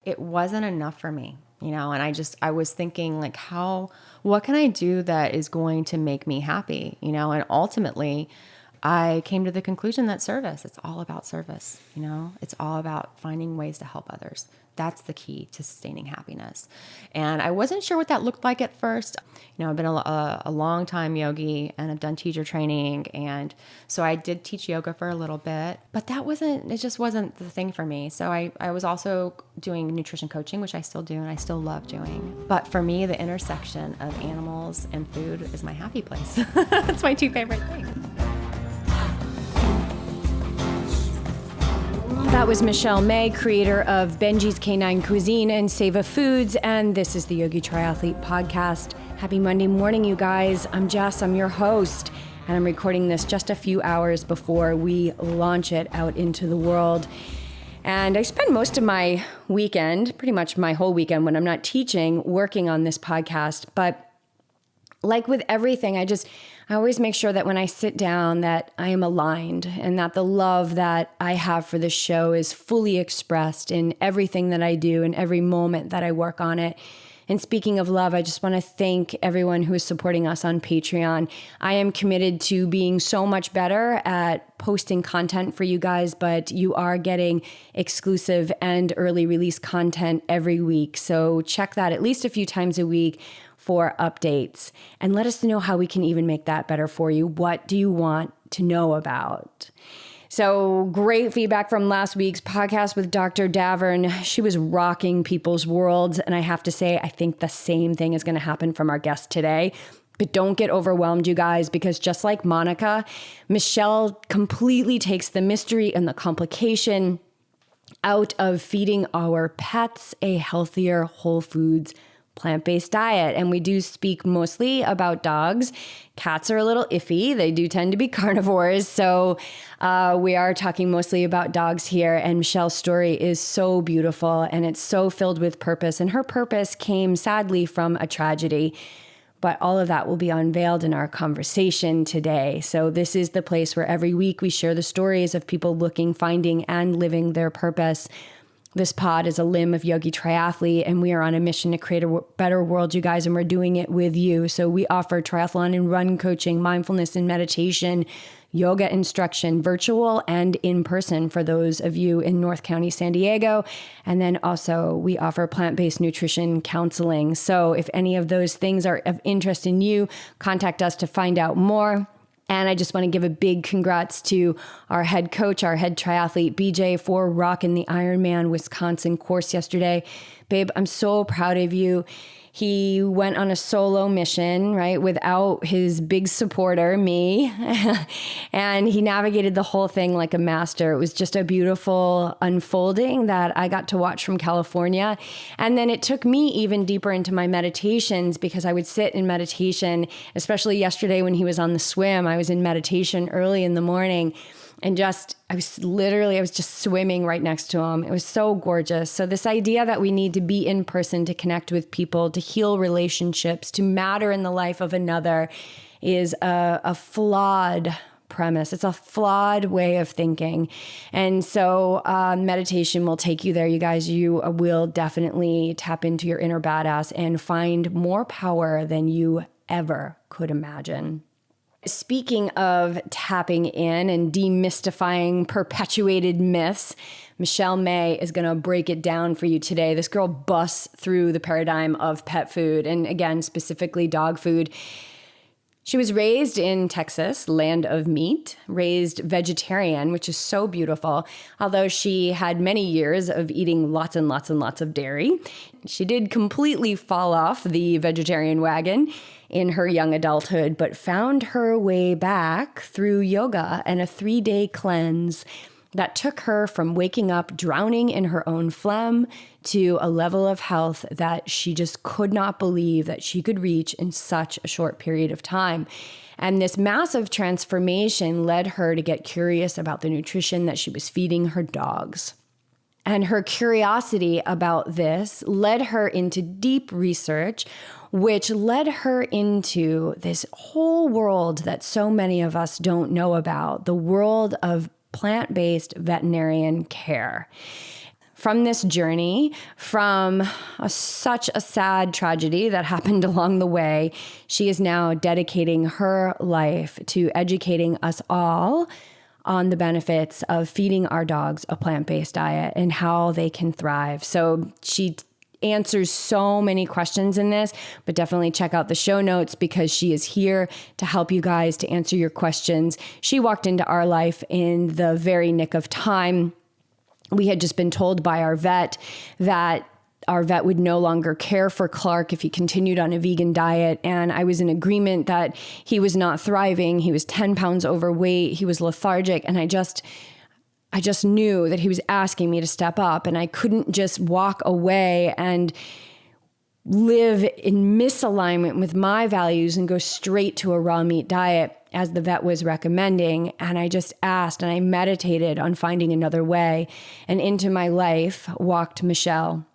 It wasn't enough for me, and I was thinking like, what can I do that is going to make me happy, and ultimately I came to the conclusion that it's all about service, it's all about finding ways to help others. That's the key to sustaining happiness. And I wasn't sure what that looked like at first. I've been a long time yogi and I've done teacher training. And so I did teach yoga for a little bit, but it just wasn't the thing for me. So I was also doing nutrition coaching, which I still do and I still love doing. But for me, the intersection of animals and food is my happy place. That's my two favorite things. That was Michelle May, creator of Benjii's Canine, Cuisine, and Seva Foods, and this is the Yogi Triathlete Podcast. Happy Monday morning, you guys. I'm Jess, I'm your host, and I'm recording this just a few hours before we launch it out into the world. And I spend most of my weekend, pretty much my whole weekend when I'm not teaching, working on this podcast, but like with everything, I always make sure that when I sit down that I am aligned and that the love that I have for this show is fully expressed in everything that I do and every moment that I work on it. And speaking of love, I just want to thank everyone who is supporting us on Patreon. I am committed to being so much better at posting content for you guys, but you are getting exclusive and early release content every week. So check that at least a few times a week for updates and let us know how we can even make that better for you. What do you want to know about? So great feedback from last week's podcast with Dr. Davern. She was rocking people's worlds. And I have to say, I think the same thing is going to happen from our guest today. But don't get overwhelmed, you guys, because just like Monica, Michelle completely takes the mystery and the complication out of feeding our pets a healthier, whole foods plant-based diet. And we do speak mostly about dogs. Cats are a little iffy. They do tend to be carnivores. So we are talking mostly about dogs here. And Michelle's story is so beautiful and it's so filled with purpose. And her purpose came sadly from a tragedy. But all of that will be unveiled in our conversation today. So this is the place where every week we share the stories of people looking, finding, and living their purpose. This pod is a limb of Yogi Triathlete, and we are on a mission to create a better world, you guys, and we're doing it with you. So we offer triathlon and run coaching, mindfulness and meditation, yoga instruction, virtual and in person for those of you in North County, San Diego. And then also we offer plant-based nutrition counseling. So if any of those things are of interest in you, contact us to find out more. And I just want to give a big congrats to our head coach, our head triathlete, BJ, for rocking the Ironman Wisconsin course yesterday. Babe, I'm so proud of you. He went on a solo mission, right, without his big supporter, me, and he navigated the whole thing like a master. It was just a beautiful unfolding that I got to watch from California. And then it took me even deeper into my meditations because I would sit in meditation, especially yesterday when he was on the swim. I was in meditation early in the morning. And I was just swimming right next to him. It was so gorgeous. So this idea that we need to be in person to connect with people, to heal relationships, to matter in the life of another is a flawed premise. It's a flawed way of thinking. And so meditation will take you there, you guys. You will definitely tap into your inner badass and find more power than you ever could imagine. Speaking of tapping in and demystifying perpetuated myths, Michelle May is going to break it down for you today. This girl busts through the paradigm of pet food, and again, specifically dog food. She was raised in Texas, land of meat, raised vegetarian, which is so beautiful, although she had many years of eating lots and lots and lots of dairy. She did completely fall off the vegetarian wagon in her young adulthood, but found her way back through yoga and a 3-day cleanse that took her from waking up drowning in her own phlegm to a level of health that she just could not believe that she could reach in such a short period of time. And this massive transformation led her to get curious about the nutrition that she was feeding her dogs. And her curiosity about this led her into deep research, which led her into this whole world that so many of us don't know about, the world of plant-based veterinarian care. from this journey, from such a sad tragedy that happened along the way, she is now dedicating her life to educating us all on the benefits of feeding our dogs a plant-based diet and how they can thrive. So she answers so many questions in this, but definitely check out the show notes because she is here to help you guys to answer your questions. She walked into our life in the very nick of time. We had just been told by our vet that our vet would no longer care for Clark if he continued on a vegan diet. And I was in agreement that he was not thriving. He was 10 pounds overweight. He was lethargic. And I just knew that he was asking me to step up, and I couldn't just walk away and live in misalignment with my values and go straight to a raw meat diet as the vet was recommending. And I just asked and I meditated on finding another way. And into my life walked Michelle.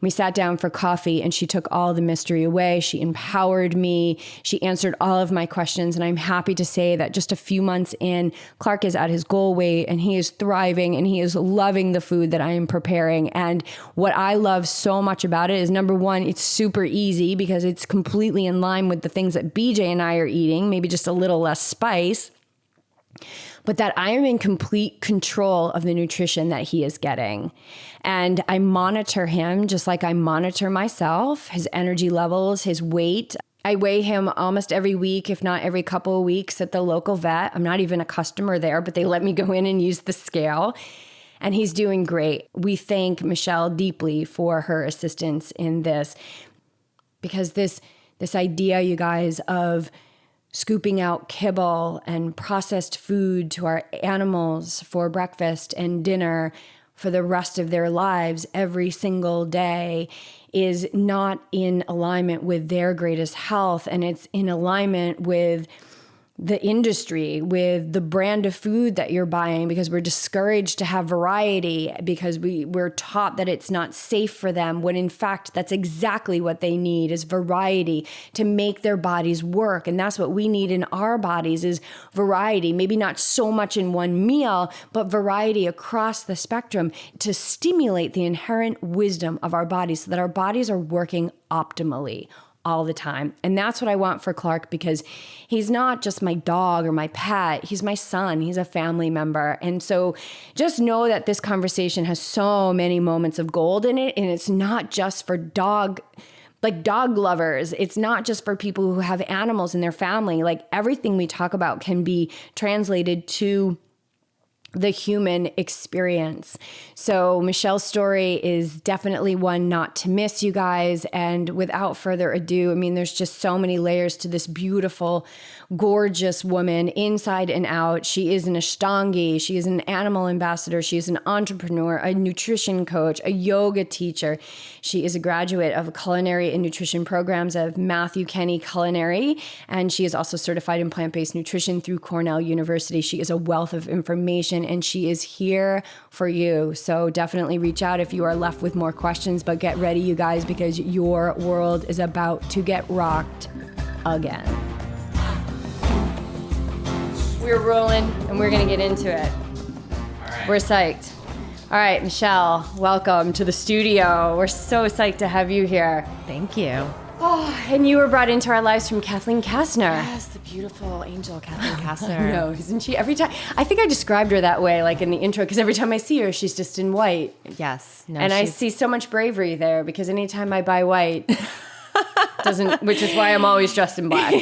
We sat down for coffee and she took all the mystery away. She empowered me. She answered all of my questions. And I'm happy to say that just a few months in, Clark is at his goal weight and he is thriving and he is loving the food that I am preparing. And what I love so much about it is, number one, it's super easy because it's completely in line with the things that BJ and I are eating, maybe just a little less spice, but that I am in complete control of the nutrition that he is getting. And I monitor him just like I monitor myself, his energy levels, his weight. I weigh him almost every week, if not every couple of weeks at the local vet. I'm not even a customer there, but they let me go in and use the scale. And he's doing great. We thank Michelle deeply for her assistance in this, because this idea, you guys, of scooping out kibble and processed food to our animals for breakfast and dinner for the rest of their lives every single day is not in alignment with their greatest health. And it's in alignment with the industry, with the brand of food that you're buying, because we're discouraged to have variety because we're taught that it's not safe for them, when in fact that's exactly what they need, is variety to make their bodies work. And that's what we need in our bodies, is variety, maybe not so much in one meal, but variety across the spectrum to stimulate the inherent wisdom of our bodies so that our bodies are working optimally all the time. And that's what I want for Clark, because he's not just my dog or my pet. He's my son. He's a family member. And so just know that this conversation has so many moments of gold in it. And it's not just for dog lovers. It's not just for people who have animals in their family. Like, everything we talk about can be translated to the human experience. So Michelle's story is definitely one not to miss, you guys. And without further ado, I mean, there's just so many layers to this beautiful, gorgeous woman inside and out. She is an Ashtangi. She is an animal ambassador. She is an entrepreneur, a nutrition coach, a yoga teacher. She is a graduate of culinary and nutrition programs of Matthew Kenny Culinary. And she is also certified in plant-based nutrition through Cornell University. She is a wealth of information, and she is here for you. So definitely reach out if you are left with more questions, but get ready, you guys, because your world is about to get rocked again. We're rolling and we're going to get into it. All right. We're psyched. All right, Michelle, welcome to the studio. We're so psyched to have you here. Thank you. Oh, and you were brought into our lives from Kathleen Kastner. Yes, the beautiful angel Kathleen Kastner. I know, isn't she? Every time, I think I described her that way, like in the intro, because every time I see her, she's just in white. Yes. No, and I see so much bravery there, because anytime I buy white, which is why I'm always dressed in black.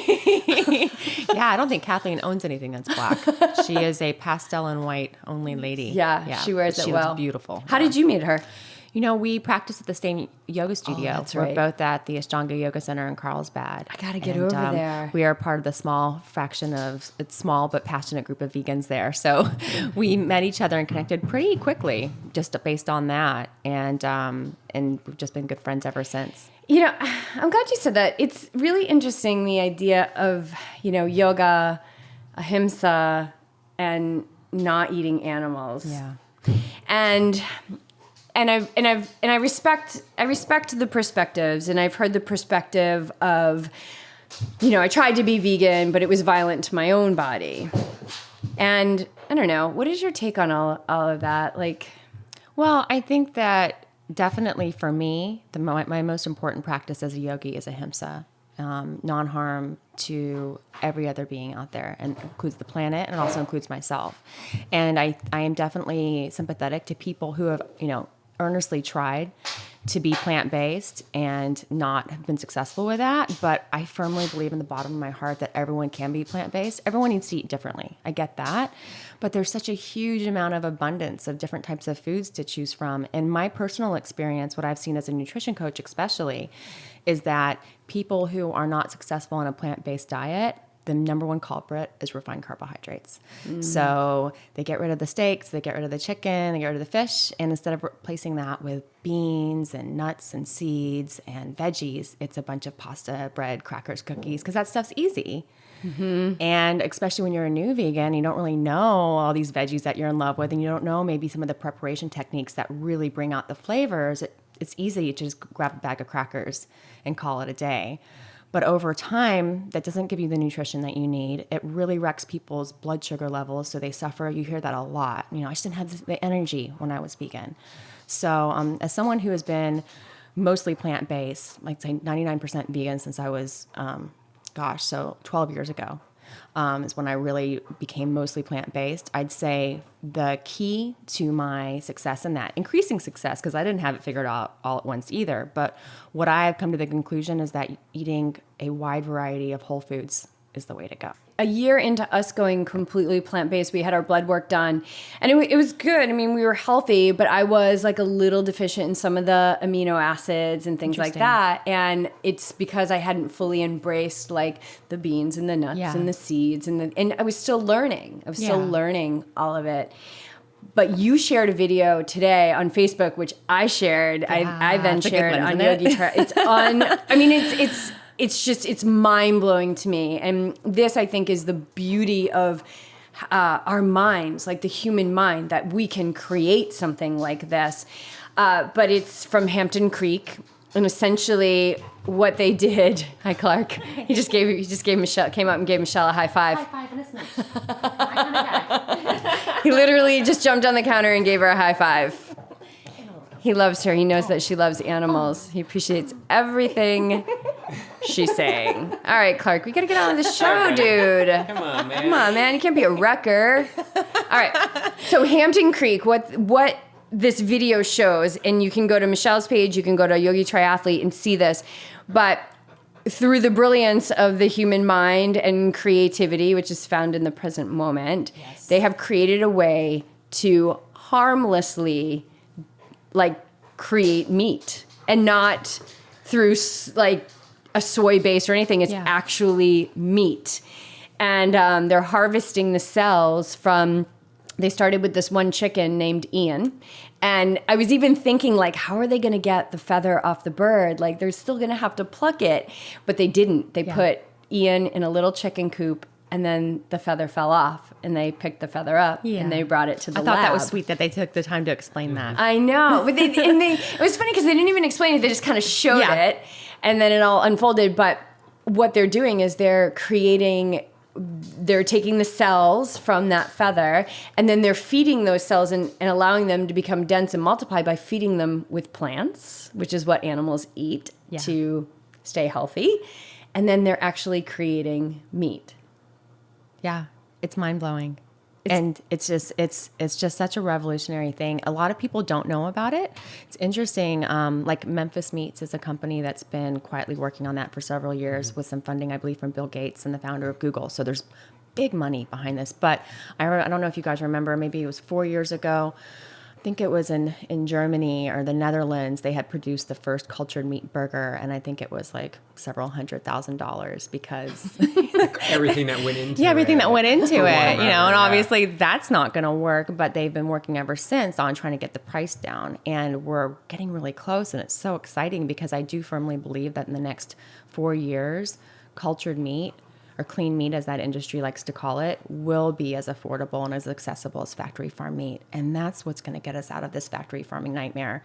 Yeah, I don't think Kathleen owns anything that's black. She is a pastel and white only lady. Yeah, she wears it well. She looks beautiful. How did you meet her? You know, we practice at the same yoga studio. Oh, that's We're right. both at the Ashtanga Yoga Center in Carlsbad. I got to get over there. We are part of the small but passionate group of vegans there. So we met each other and connected pretty quickly just based on that. And we've just been good friends ever since. You know, I'm glad you said that. It's really interesting, the idea of, yoga, ahimsa, and not eating animals. Yeah. And I respect the perspectives, and I've heard the perspective of, I tried to be vegan, but it was violent to my own body. And I don't know, what is your take on all of that? Like, Well, I think that definitely for me, my most important practice as a yogi is ahimsa, non-harm to every other being out there, and includes the planet, and it also includes myself. And I am definitely sympathetic to people who have, earnestly tried to be plant-based and not have been successful with that. But I firmly believe in the bottom of my heart that everyone can be plant-based. Everyone needs to eat differently. I get that. But there's such a huge amount of abundance of different types of foods to choose from. And my personal experience, what I've seen as a nutrition coach especially, is that people who are not successful on a plant-based diet, the number one culprit is refined carbohydrates. So they get rid of the steaks, they get rid of the chicken, they get rid of the fish, and instead of replacing that with beans and nuts and seeds and veggies, it's a bunch of pasta, bread, crackers, cookies, because that stuff's easy. And especially when you're a new vegan, you don't really know all these veggies that you're in love with, and you don't know maybe some of the preparation techniques that really bring out the flavors. It's easy to just grab a bag of crackers and call it a day. But over time, that doesn't give you the nutrition that you need. It really wrecks people's blood sugar levels, so they suffer. You hear that a lot. I just didn't have the energy when I was vegan. So as someone who has been mostly plant-based, like say 99% vegan since I was, 12 years ago, is when I really became mostly plant-based. I'd say the key to my success in that, increasing success, because I didn't have it figured out all at once either, but what I've come to the conclusion is that eating a wide variety of whole foods is the way to go. A year into us going completely plant-based, we had our blood work done, and it was good. I mean, we were healthy, but I was like a little deficient in some of the amino acids and things like that. And it's because I hadn't fully embraced like the beans and the nuts and the seeds and I was still learning. I was still learning all of it. But you shared a video today on Facebook, which I shared. I then shared on Yogi Tri. It's mind-blowing to me. And this, I think, is the beauty of our minds, like the human mind, that we can create something like this. But it's from Hampton Creek. And essentially what they did, hi Clark, he just gave Michelle, came up and gave Michelle a high five. High five and a snitch. My kind of guy. He literally just jumped on the counter and gave her a high five. He loves her. He knows that she loves animals. He appreciates everything she's saying. All right, Clark, we got to get on with the show, dude. Come on, man. Come on, man. You can't be a wrecker. All right. So Hampton Creek, what this video shows, and you can go to Michelle's page, you can go to Yogi Triathlete and see this, but through the brilliance of the human mind and creativity, which is found in the present moment, they have created a way to harmlessly create meat, and not through like a soy base or anything. It's actually meat. And they're harvesting the cells from, they started with this one chicken named Ian. And I was even thinking, how are they going to get the feather off the bird? They're still going to have to pluck it. But they didn't. They put Ian in a little chicken coop, and then the feather fell off, and they picked the feather up, and they brought it to the lab. I thought that was sweet that they took the time to explain that. I know. But it was funny because they didn't even explain it. They just kind of showed it, and then it all unfolded. But what they're doing is they're taking the cells from that feather, and then they're feeding those cells and allowing them to become dense and multiply by feeding them with plants, which is what animals eat to stay healthy. And then they're actually creating meat. Yeah, it's mind-blowing. And it's just such a revolutionary thing. A lot of people don't know about it. It's interesting. Memphis Meats is a company that's been quietly working on that for several years with some funding, I believe, from Bill Gates and the founder of Google. So there's big money behind this. But I don't know if you guys remember, maybe it was 4 years ago. I think it was in Germany or the Netherlands. They had produced the first cultured meat burger, and I think it was several $100,000 because everything that went into everything that went into it, whatever, and obviously that's not going to work. But they've been working ever since on trying to get the price down, and we're getting really close. And it's so exciting because I do firmly believe that in the next 4 years, cultured meat, or clean meat, as that industry likes to call it, will be as affordable and as accessible as factory farm meat. And that's what's going to get us out of this factory farming nightmare.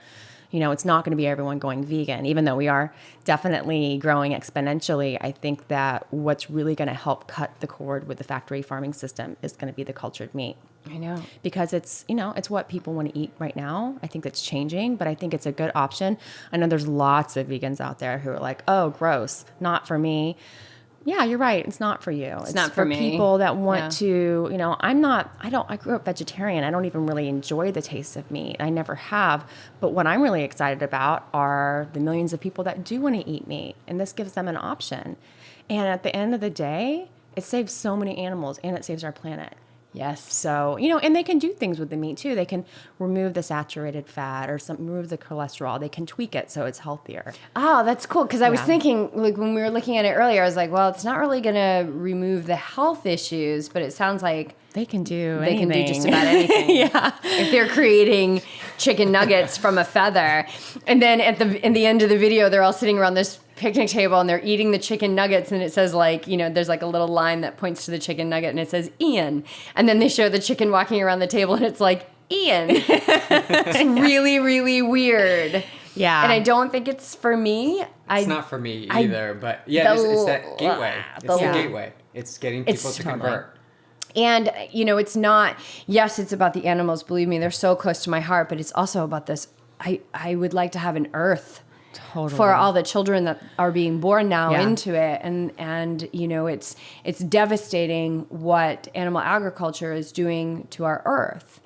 It's not going to be everyone going vegan, even though we are definitely growing exponentially. I think that what's really going to help cut the cord with the factory farming system is going to be the cultured meat. I know. Because it's what people want to eat right now. I think that's changing, but I think it's a good option. I know there's lots of vegans out there who are like, oh, gross, not for me. Yeah, you're right. It's not for you. It's not for me. People that want to, I grew up vegetarian. I don't even really enjoy the taste of meat. I never have. But what I'm really excited about are the millions of people that do want to eat meat. And this gives them an option. And at the end of the day, it saves so many animals and it saves our planet. Yes. So, and they can do things with the meat too. They can remove the saturated fat or remove the cholesterol. They can tweak it so it's healthier. Oh, that's cool. Because I was thinking, like when we were looking at it earlier, I was like, well, it's not really going to remove the health issues, but it sounds like they can do just about anything. Yeah. If they're creating chicken nuggets from a feather. And then in the end of the video, they're all sitting around this picnic table and they're eating the chicken nuggets, and it says there's like a little line that points to the chicken nugget and it says Ian, and then they show the chicken walking around the table and it's like Ian. It's really, really weird. Yeah. And I don't think it's for me. It's not for me either, but yeah, it's that gateway. It's the gateway. It's getting people to convert. And, it's not, yes, it's about the animals. Believe me, they're so close to my heart, but it's also about this. I would like to have an earth. Totally. For all the children that are being born now into it. And it's devastating what animal agriculture is doing to our earth.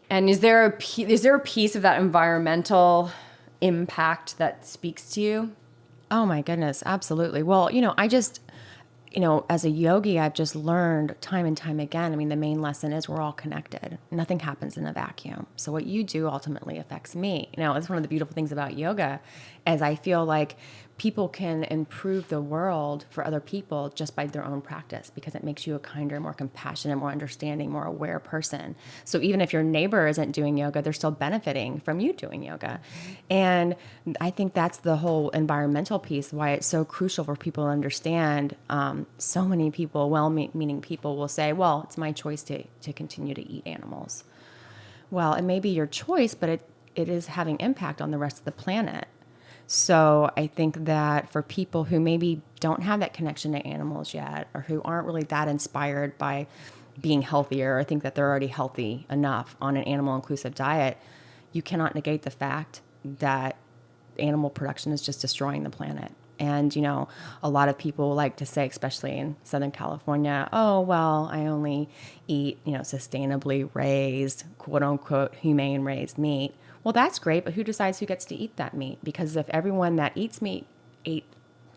And is there a piece of that environmental impact that speaks to you? Oh my goodness, absolutely. Well, as a yogi, I've just learned time and time again. I mean, the main lesson is we're all connected. Nothing happens in a vacuum. So what you do ultimately affects me. It's one of the beautiful things about yoga, is I feel like people can improve the world for other people just by their own practice, because it makes you a kinder, more compassionate, more understanding, more aware person. So even if your neighbor isn't doing yoga, they're still benefiting from you doing yoga. And I think that's the whole environmental piece, why it's so crucial for people to understand. So many people, well-meaning people, will say, well, it's my choice to continue to eat animals. Well, it may be your choice, but it is having impact on the rest of the planet. So I think that for people who maybe don't have that connection to animals yet, or who aren't really that inspired by being healthier, or think that they're already healthy enough on an animal-inclusive diet, you cannot negate the fact that animal production is just destroying the planet. And, a lot of people like to say, especially in Southern California, oh, well, I only eat, sustainably raised, quote unquote, humane raised meat. Well, that's great, but who decides who gets to eat that meat? Because if everyone that eats meat ate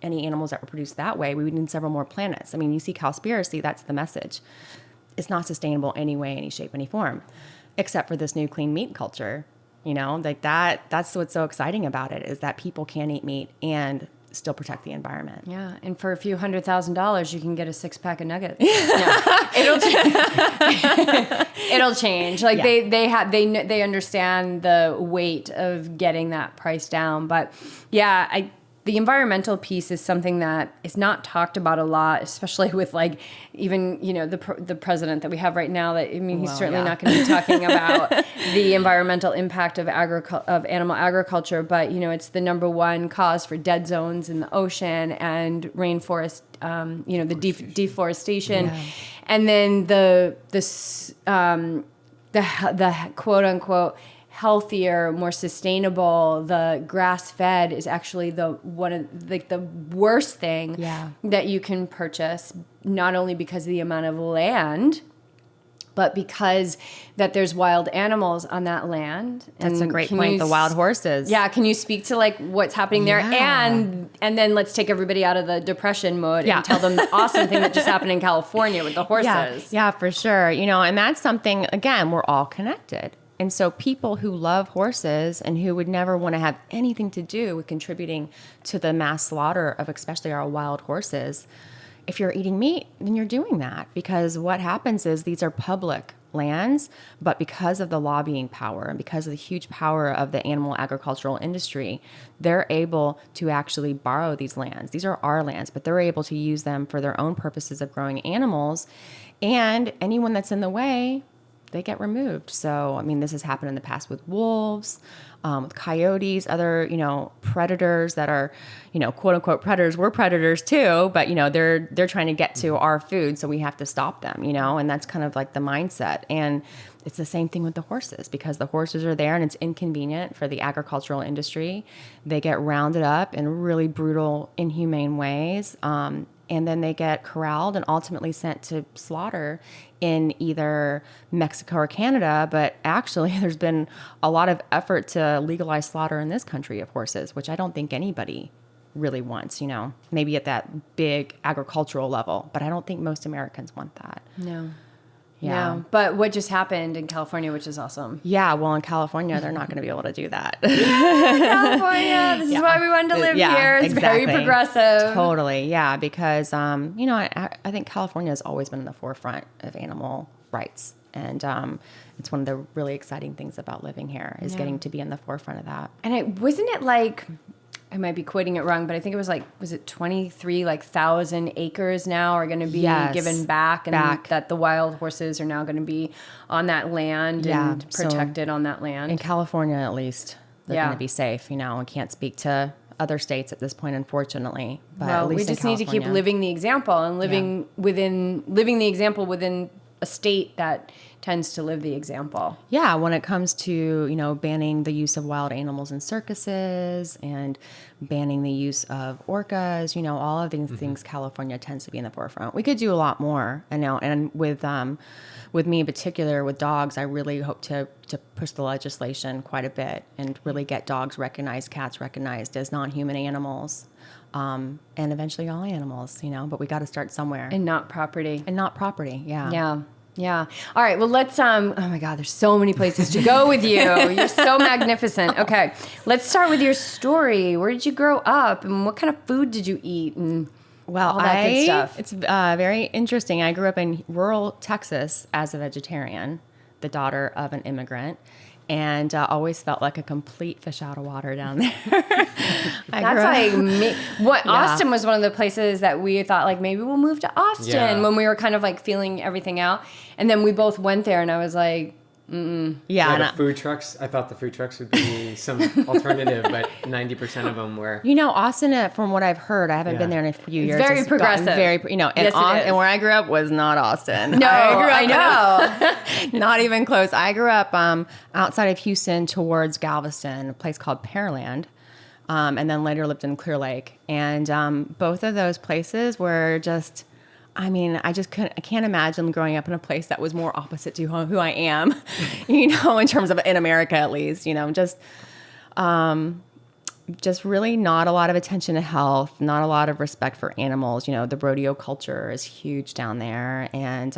any animals that were produced that way, we would need several more planets. I mean, you see Cowspiracy, that's the message. It's not sustainable any way, any shape, any form, except for this new clean meat culture. Like that's what's so exciting about it, is that people can eat meat and still protect the environment. Yeah, and for a few $100,000, you can get a 6-pack of nuggets. It'll change. Like they understand the weight of getting that price down. But yeah, the environmental piece is something that is not talked about a lot, especially with even the president that we have right now. That he's certainly not going to be talking about the environmental impact of animal agriculture. But it's the number one cause for dead zones in the ocean and rainforest. The deforestation, and then the quote unquote healthier, more sustainable, the grass-fed is actually the worst thing that you can purchase, not only because of the amount of land, but because that there's wild animals on that land. That's a great point. The wild horses. Yeah. Can you speak to what's happening there? And then let's take everybody out of the depression mode and tell them the awesome thing that just happened in California with the horses. Yeah, for sure. And that's something, again, we're all connected. And so people who love horses and who would never want to have anything to do with contributing to the mass slaughter of especially our wild horses, if you're eating meat, then you're doing that, because what happens is these are public lands, but because of the lobbying power and because of the huge power of the animal agricultural industry, they're able to actually borrow these lands. These are our lands, but they're able to use them for their own purposes of growing animals. And anyone that's in the way they get removed. So, I mean, this has happened in the past with wolves, with coyotes, other, predators that are, quote unquote predators. We're predators too, but, they're trying to get to our food. So we have to stop them, and that's kind of like the mindset. And it's the same thing with the horses, because the horses are there and it's inconvenient for the agricultural industry. They get rounded up in really brutal, inhumane ways. And then they get corralled and ultimately sent to slaughter in either Mexico or Canada. But actually, there's been a lot of effort to legalize slaughter in this country of horses, which I don't think anybody really wants, maybe at that big agricultural level. But I don't think most Americans want that. No. Yeah. No, but what just happened in California, which is awesome. Yeah, well, in California, they're not going to be able to do that. California, this is why we wanted to live here. It's exactly. very progressive. Totally, yeah, because, I think California has always been in the forefront of animal rights. And it's one of the really exciting things about living here is getting to be in the forefront of that. And wasn't it like... I might be quoting it wrong, but I think it was was it 23,000 acres now are going to be given back, and that the wild horses are now going to be on that land and protected on that land. In California, at least, they're going to be safe. I can't speak to other states at this point, unfortunately. But at least we just need to keep living the example and living the example within a state that tends to live the example. Yeah, when it comes to, banning the use of wild animals in circuses and banning the use of orcas, all of these things, California tends to be in the forefront. We could do a lot more, and with me in particular, with dogs, I really hope to push the legislation quite a bit and really get dogs recognized, cats recognized as non-human animals. And eventually all animals, but we got to start somewhere. And not property. Yeah. Yeah. Yeah. All right. Well, let's, oh my God, there's so many places to go with you. You're so magnificent. Okay. Let's start with your story. Where did you grow up and what kind of food did you eat and all that good stuff? It's very interesting. I grew up in rural Texas as a vegetarian, the daughter of an immigrant. And always felt like a complete fish out of water down there. Austin was one of the places that we thought maybe we'll move to Austin when we were kind of feeling everything out. And then we both went there and I was like, mm-mm. Yeah, the food trucks. I thought the food trucks would be some alternative, but 90% of them were. Austin, from what I've heard, I haven't been there in a few years. Very progressive. And where I grew up was not Austin. No, I know. Not even close. I grew up outside of Houston towards Galveston, a place called Pearland, and then later lived in Clear Lake. And both of those places were just... I can't imagine growing up in a place that was more opposite to who I am, in terms of, in America at least, just really not a lot of attention to health, not a lot of respect for animals. The rodeo culture is huge down there, and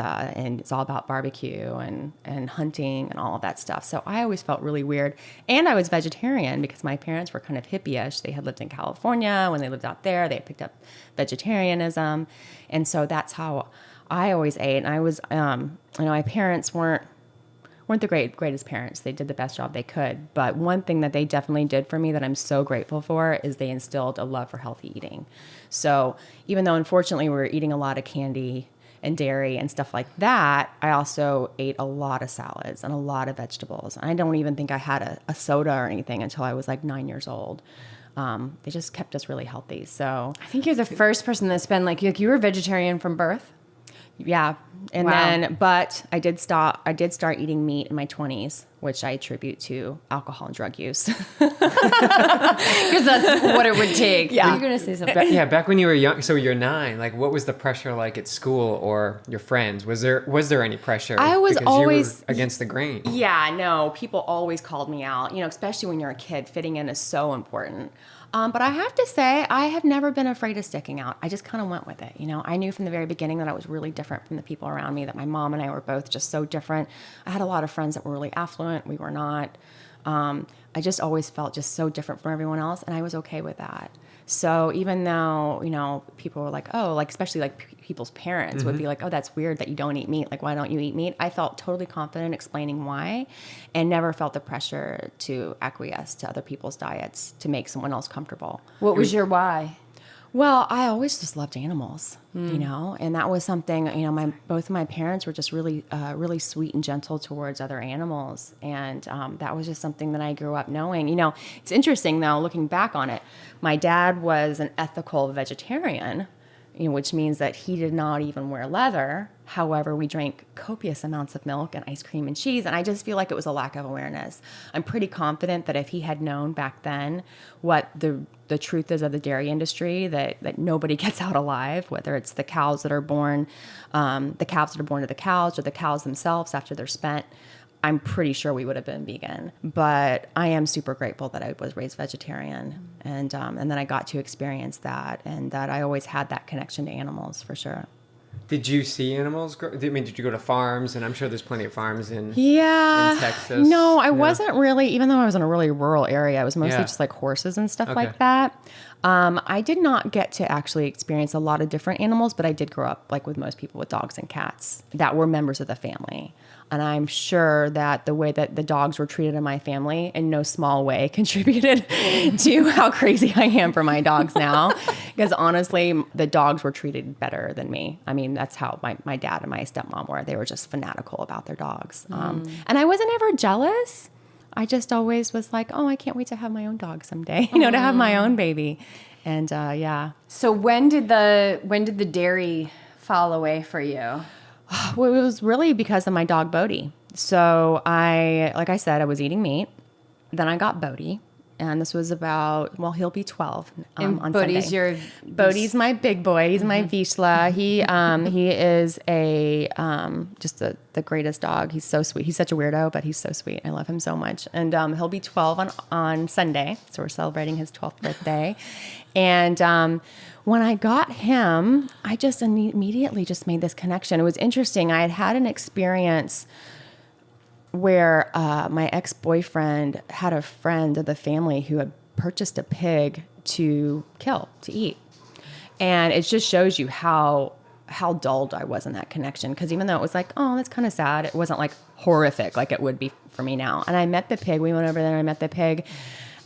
it's all about barbecue and hunting and all of that stuff. So I always felt really weird. And I was vegetarian because my parents were kind of hippie-ish. They had lived in California. When they lived out there, they had picked up vegetarianism. And so that's how I always ate. And I was, my parents weren't the greatest parents. They did the best job they could. But one thing that they definitely did for me that I'm so grateful for is they instilled a love for healthy eating. So even though, unfortunately, we were eating a lot of candy and dairy and stuff like that, I also ate a lot of salads and a lot of vegetables. And I don't even think I had a soda or anything until I was 9 years old. They just kept us really healthy. So I think you're the first person that's been you were vegetarian from birth. Yeah. And then, but I did start eating meat in my 20s, which I attribute to alcohol and drug use. Because that's what it would take. Yeah. Were you going to say something? Back when you were young, so you're 9, what was the pressure like at school or your friends? Was there any pressure? I was always... you were against the grain. Yeah, no, people always called me out, especially when you're a kid, fitting in is so important. But I have to say, I have never been afraid of sticking out. I just kind of went with it. I knew from the very beginning that I was really different from the people around me, that my mom and I were both just so different. I had a lot of friends that were really affluent. We were not. I just always felt just so different from everyone else, and I was okay with that. So even though, people were like, oh, especially people's parents would be like, oh, that's weird that you don't eat meat. Why don't you eat meat? I felt totally confident explaining why, and never felt the pressure to acquiesce to other people's diets to make someone else comfortable. What was your why? Well, I always just loved animals, you know, and that was something, you know, both of my parents were just really, really sweet and gentle towards other animals. And that was just something that I grew up knowing. You know, it's interesting though, looking back on it, my dad was an ethical vegetarian, you know, which means that he did not even wear leather. However, we drank copious amounts of milk and ice cream and cheese, and I just feel like it was a lack of awareness. I'm pretty confident that if he had known back then what the truth is of the dairy industry, that nobody gets out alive, whether it's the cows that are born, the calves that are born to the cows, or the cows themselves after they're spent, I'm pretty sure we would have been vegan. But I am super grateful that I was raised vegetarian, and then I got to experience that, and that I always had that connection to animals for sure. Did you see animals grow? I mean, did you go to farms? And I'm sure there's plenty of farms in Texas. No, I wasn't really, even though I was in a really rural area, I was mostly just like horses and stuff like that. I did not get to actually experience a lot of different animals, but I did grow up like with most people with dogs and cats that were members of the family. And I'm sure that the way that the dogs were treated in my family in no small way contributed to how crazy I am for my dogs now. Because honestly, the dogs were treated better than me. I mean, that's how my dad and my stepmom were. They were just fanatical about their dogs. And I wasn't ever jealous. I just always was like, oh, I can't wait to have my own dog someday, you know, to have my own baby. And yeah. So when did the dairy fall away for you? Well, it was really because of my dog Bodhi. So like I said, I was eating meat. Then I got Bodhi. And this was about, well, he'll be 12 on Bodhi's Sunday. Bodhi's my big boy. He's my Vizsla. He is just the greatest dog. He's so sweet. He's such a weirdo, but he's so sweet. I love him so much. And he'll be 12 on Sunday. So we're celebrating his 12th birthday. And when I got him, I just immediately just made this connection. It was interesting. I had an experience where my ex-boyfriend had a friend of the family who had purchased a pig to eat. And it just shows you how dulled I was in that connection. Because even though it was like, oh, that's kind of sad, it wasn't like horrific like it would be for me now. And I met the pig. We went over there and I met the pig.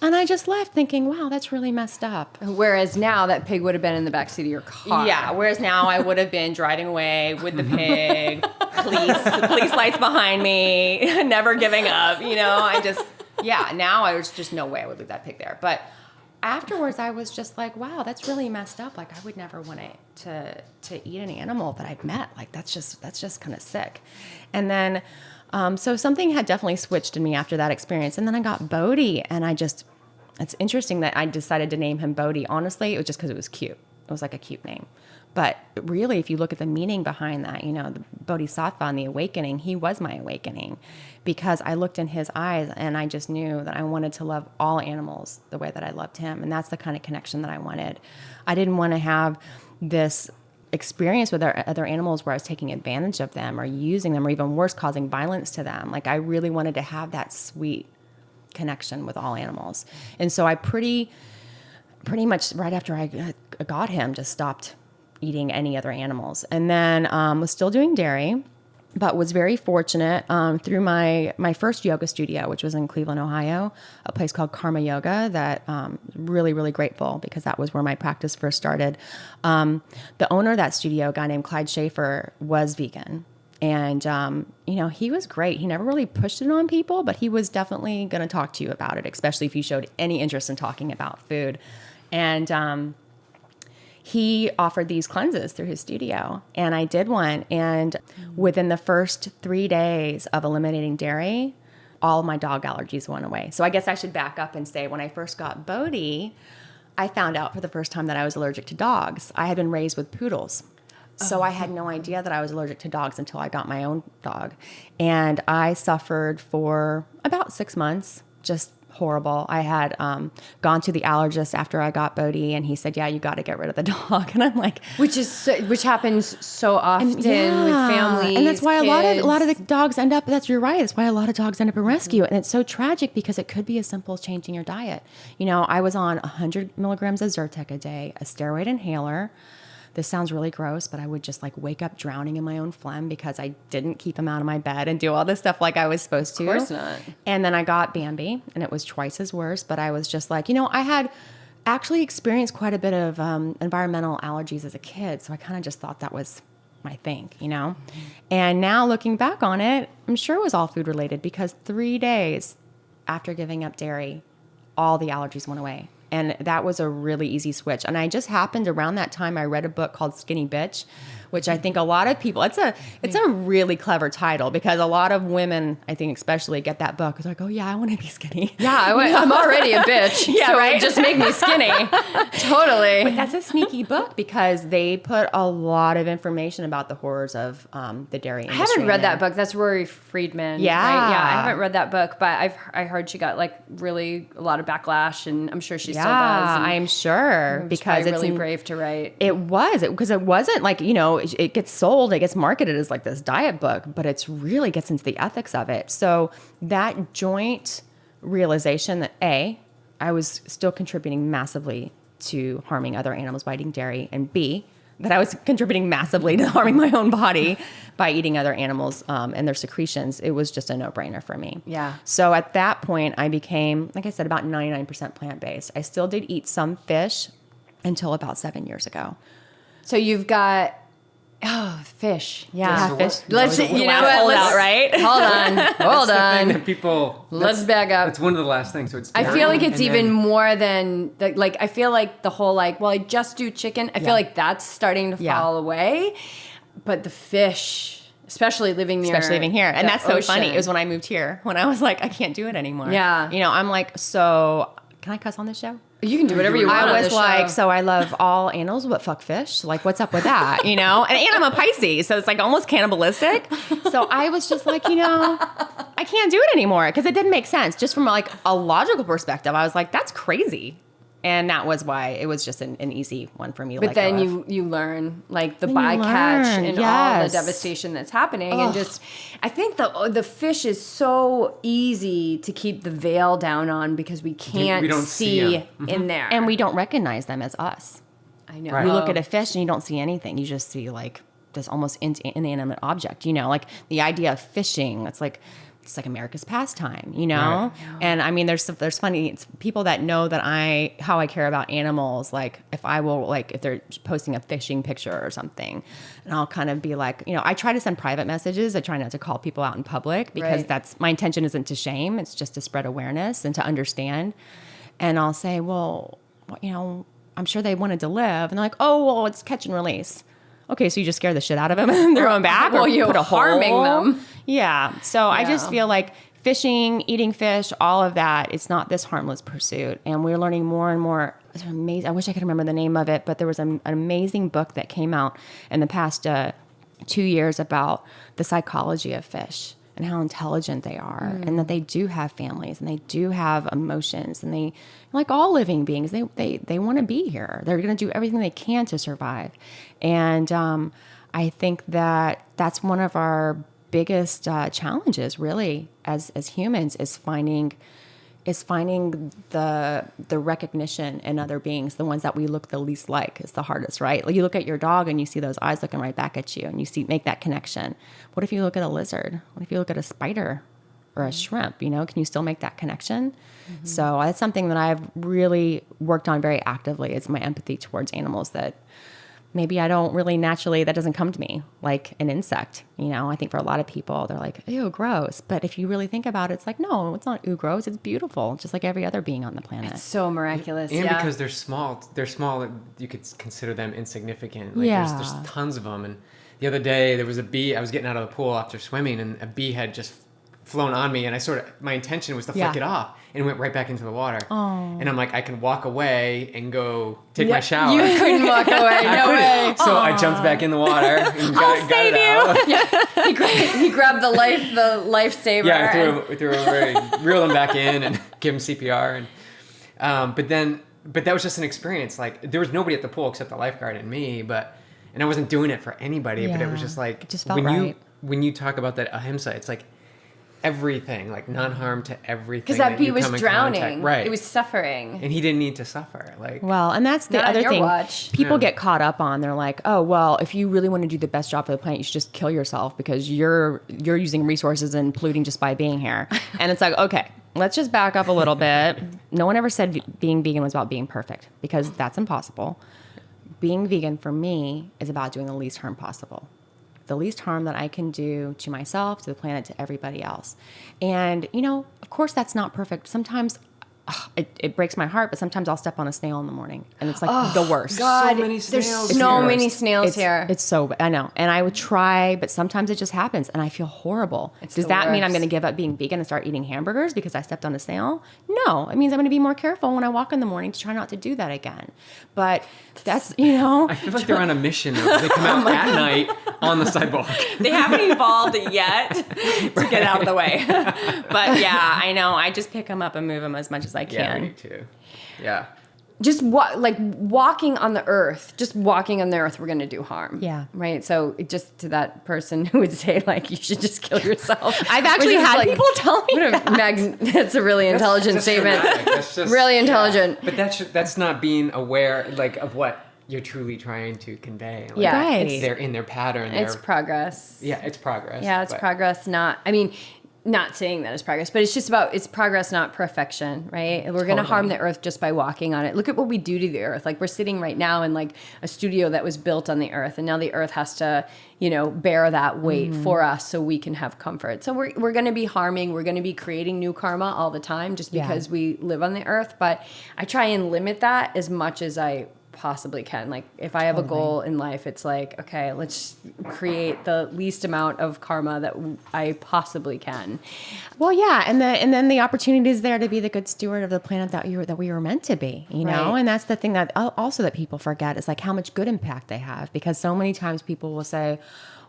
And I just left thinking, wow, that's really messed up. Whereas now that pig would have been in the backseat of your car. Yeah, whereas now I would have been driving away with the pig, police lights behind me, never giving up, you know. Now I was just no way I would leave that pig there. But afterwards I was just like, wow, that's really messed up. Like I would never want to eat an animal that I've met. Like that's just kind of sick. And then so something had definitely switched in me after that experience. And then I got Bodhi, and it's interesting that I decided to name him Bodhi. Honestly, it was just because it was cute. It was like a cute name. But really, if you look at the meaning behind that, you know, the Bodhisattva and the awakening, he was my awakening, because I looked in his eyes and I just knew that I wanted to love all animals the way that I loved him. And that's the kind of connection that I wanted. I didn't want to have this experience with other animals where I was taking advantage of them or using them, or even worse, causing violence to them. Like I really wanted to have that sweet connection with all animals. And so I pretty much right after I got him just stopped eating any other animals. And then was still doing dairy, but was very fortunate through my first yoga studio, which was in Cleveland, Ohio, a place called Karma Yoga that really, really grateful, because that was where my practice first started. The owner of that studio, a guy named Clyde Schaefer, was vegan. And, you know, he was great. He never really pushed it on people, but he was definitely going to talk to you about it, especially if you showed any interest in talking about food. And he offered these cleanses through his studio, and I did one. And within the first 3 days of eliminating dairy, all of my dog allergies went away. So I guess I should back up and say, when I first got Bodhi, I found out for the first time that I was allergic to dogs. I had been raised with poodles. So I had no idea that I was allergic to dogs until I got my own dog. And I suffered for about 6 months, just horrible. I had gone to the allergist after I got Bodhi, and he said, yeah, you got to get rid of the dog. And I'm like, which happens so often with families. And that's why kids. a lot of the dogs end up, you're right. That's why a lot of dogs end up in rescue. And it's so tragic, because it could be as simple as changing your diet. You know, I was on 100 milligrams of Zyrtec a day, a steroid inhaler. This sounds really gross, but I would just like wake up drowning in my own phlegm because I didn't keep him out of my bed and do all this stuff like I was supposed to. Of course not. And then I got Bambi, and it was twice as worse, but I was just like, you know, I had actually experienced quite a bit of environmental allergies as a kid. So I kind of just thought that was my thing, you know? And now looking back on it, I'm sure it was all food related because 3 days after giving up dairy, all the allergies went away. And that was a really easy switch. And I just happened around that time, I read a book called Skinny Bitch, which I think a lot of people, it's a really clever title because a lot of women, I think especially, get that book. It's like, oh yeah, I want to be skinny. Yeah, I'm already a bitch. Yeah, so right? just make me skinny. Totally. But that's a sneaky book because they put a lot of information about the horrors of the dairy industry. I haven't read that book. That's Rory Friedman. Yeah. Right? Yeah, I haven't read that book, but I heard she got like really a lot of backlash, and I'm sure she still does. And I'm sure because it's really brave to write. It was because it wasn't like, you know, it gets sold, it gets marketed as like this diet book, but it's really gets into the ethics of it. So that joint realization that I was still contributing massively to harming other animals by eating dairy, and B, that I was contributing massively to harming my own body by eating other animals and their secretions, it was just a no-brainer for me. Yeah. So at that point, I became, like I said, about 99% plant-based. I still did eat some fish until about 7 years ago. So you've got fish. Yeah, fish. Let's you know what? Hold Let's out, right? Hold on. Hold That's the thing on. that people. Let's back up. That's one of the last things. So it's. I feel like it's and even then- more than like I feel like the whole like, well, I just do chicken. I feel like that's starting to fall away. But the fish, especially living here. And that's so funny. ocean. It was when I moved here, when I was like, I can't do it anymore. Yeah. You know, I'm like, so can I cuss on this show? You can do whatever you want. I on was this like, show. so I love all animals, but fuck fish. Like, what's up with that? You know? And I'm a Pisces, so it's like almost cannibalistic. So I was just like, you know, I can't do it anymore because it didn't make sense. Just from like a logical perspective, I was like, that's crazy. And that was why it was just an easy one for me to But let then go of. you learn like the Then you bycatch learn, and all the yes. devastation that's happening, and just I think the fish is so easy to keep the veil down on because we can't we don't see 'em. in there, And we don't recognize them as us. I know Right. You look at a fish and you don't see anything. You just see like this almost inanimate object, you know, like the idea of fishing. It's like America's pastime, you know? Right. And I mean, there's funny, it's people that know that how I care about animals. Like if they're posting a fishing picture or something, and I'll kind of be like, you know, I try to send private messages. I try not to call people out in public because Right. my intention isn't to shame. It's just to spread awareness and to understand. And I'll say, well, you know, I'm sure they wanted to live. And they're like, oh, well, it's catch and release. Okay, so you just scare the shit out of them and they're going back? Well, or you're put a harming hole? them. Yeah. So I just Yeah. feel like fishing, eating fish, all of that, it's not this harmless pursuit. And we're learning more and more. It's amazing. I wish I could remember the name of it, but there was an amazing book that came out in the past 2 years about the psychology of fish and how intelligent they are, and that they do have families and they do have emotions, and they, like all living beings, they want to be here. They're going to do everything they can to survive. And I think that that's one of our biggest challenges, really, as humans, is finding the recognition in other beings, the ones that we look the least like. Is the hardest, right? Like you look at your dog and you see those eyes looking right back at you, and you make that connection. What if you look at a lizard? What if you look at a spider or a shrimp? You know, can you still make that connection? Mm-hmm. So that's something that I've really worked on very actively. It's my empathy towards animals that maybe I don't really naturally, that doesn't come to me like an insect. You know, I think for a lot of people, they're like, ew, gross. But if you really think about it, it's like, no, it's not ew, gross. It's beautiful, just like every other being on the planet. It's so miraculous. And yeah. because they're small, you could consider them insignificant. Like Yeah. there's tons of them. And the other day there was a bee, I was getting out of the pool after swimming, and a bee had just flown on me, and my intention was to flick it off, and it went right back into the water. Oh. And I'm like, I can walk away and go take my shower. You couldn't walk away. No way. So I jumped back in the water and got it out. Yeah. He grabbed the lifesaver. Yeah, I threw him over and reeled him back in and gave him CPR. And but that was just an experience. Like there was nobody at the pool except the lifeguard and me, and I wasn't doing it for anybody. But it was just like it just felt right. when you talk about that ahimsa, it's like everything, like non-harm to everything. Because that bee you was come in contact- drowning. right? It was suffering. And he didn't need to suffer. Like, Well, and that's the Not on other your thing watch. people No. get caught up on. They're like, oh, well, if you really want to do the best job for the planet, you should just kill yourself because you're using resources and polluting just by being here. And it's like, okay, let's just back up a little bit. No one ever said being vegan was about being perfect because that's impossible. Being vegan for me is about doing the least harm possible. The least harm that I can do to myself, to the planet, to everybody else. And, of course that's not perfect. Sometimes it breaks my heart, but sometimes I'll step on a snail in the morning and it's like the worst. God, So many there's snails so here. many snails here. It's so, I know. And I would try, but sometimes it just happens and I feel horrible. Does the that mean I'm worst. going to give up being vegan and start eating hamburgers because I stepped on a snail? No, it means I'm going to be more careful when I walk in the morning to try not to do that again. But that's, I feel like they're on a mission. They come out at night on the sidewalk. they haven't evolved yet to get out of the way. But yeah, I know. I just pick them up and move them as much as I can. Yeah, me too. Yeah. Just walking on the earth, we're going to do harm. Yeah. Right. So just to that person who would say like, you should just kill yourself. I've actually Which is had like, people tell me that's a really intelligent That's statement. dramatic. That's just, Really intelligent. But that's not being aware like of what you're truly trying to convey. Like, Yeah. Right. They're in their pattern. It's they're- progress. Yeah, it's progress. Yeah, it's but- progress, not saying that it's progress, but it's progress, not perfection, right? We're going to harm the earth just by walking on it. Look at what we do to the earth. Like we're sitting right now in like a studio that was built on the earth, and now the earth has to, bear that weight for us so we can have comfort. So we're going to be harming, we're going to be creating new karma all the time just because we live on the earth. But I try and limit that as much as I possibly can. Like if I have a goal in life, it's like, okay, let's create the least amount of karma that I possibly can. Well, yeah, and then the opportunity is there to be the good steward of the planet that we were meant to be, Right. And that's the thing that also that people forget is like how much good impact they have, because so many times people will say,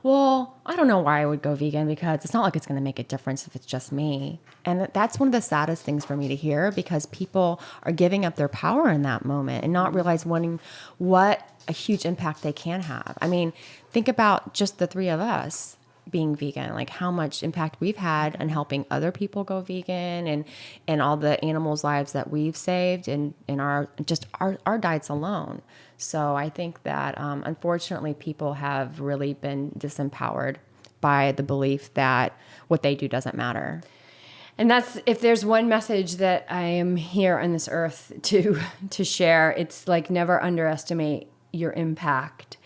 well, I don't know why I would go vegan because it's not like it's going to make a difference if it's just me. And that's one of the saddest things for me to hear, because people are giving up their power in that moment and not realizing what a huge impact they can have. I mean, think about just the three of us being vegan, like how much impact we've had on helping other people go vegan and all the animals' lives that we've saved in our diets alone. So I think that unfortunately people have really been disempowered by the belief that what they do doesn't matter. And that's, if there's one message that I am here on this earth to share, it's like never underestimate your impact.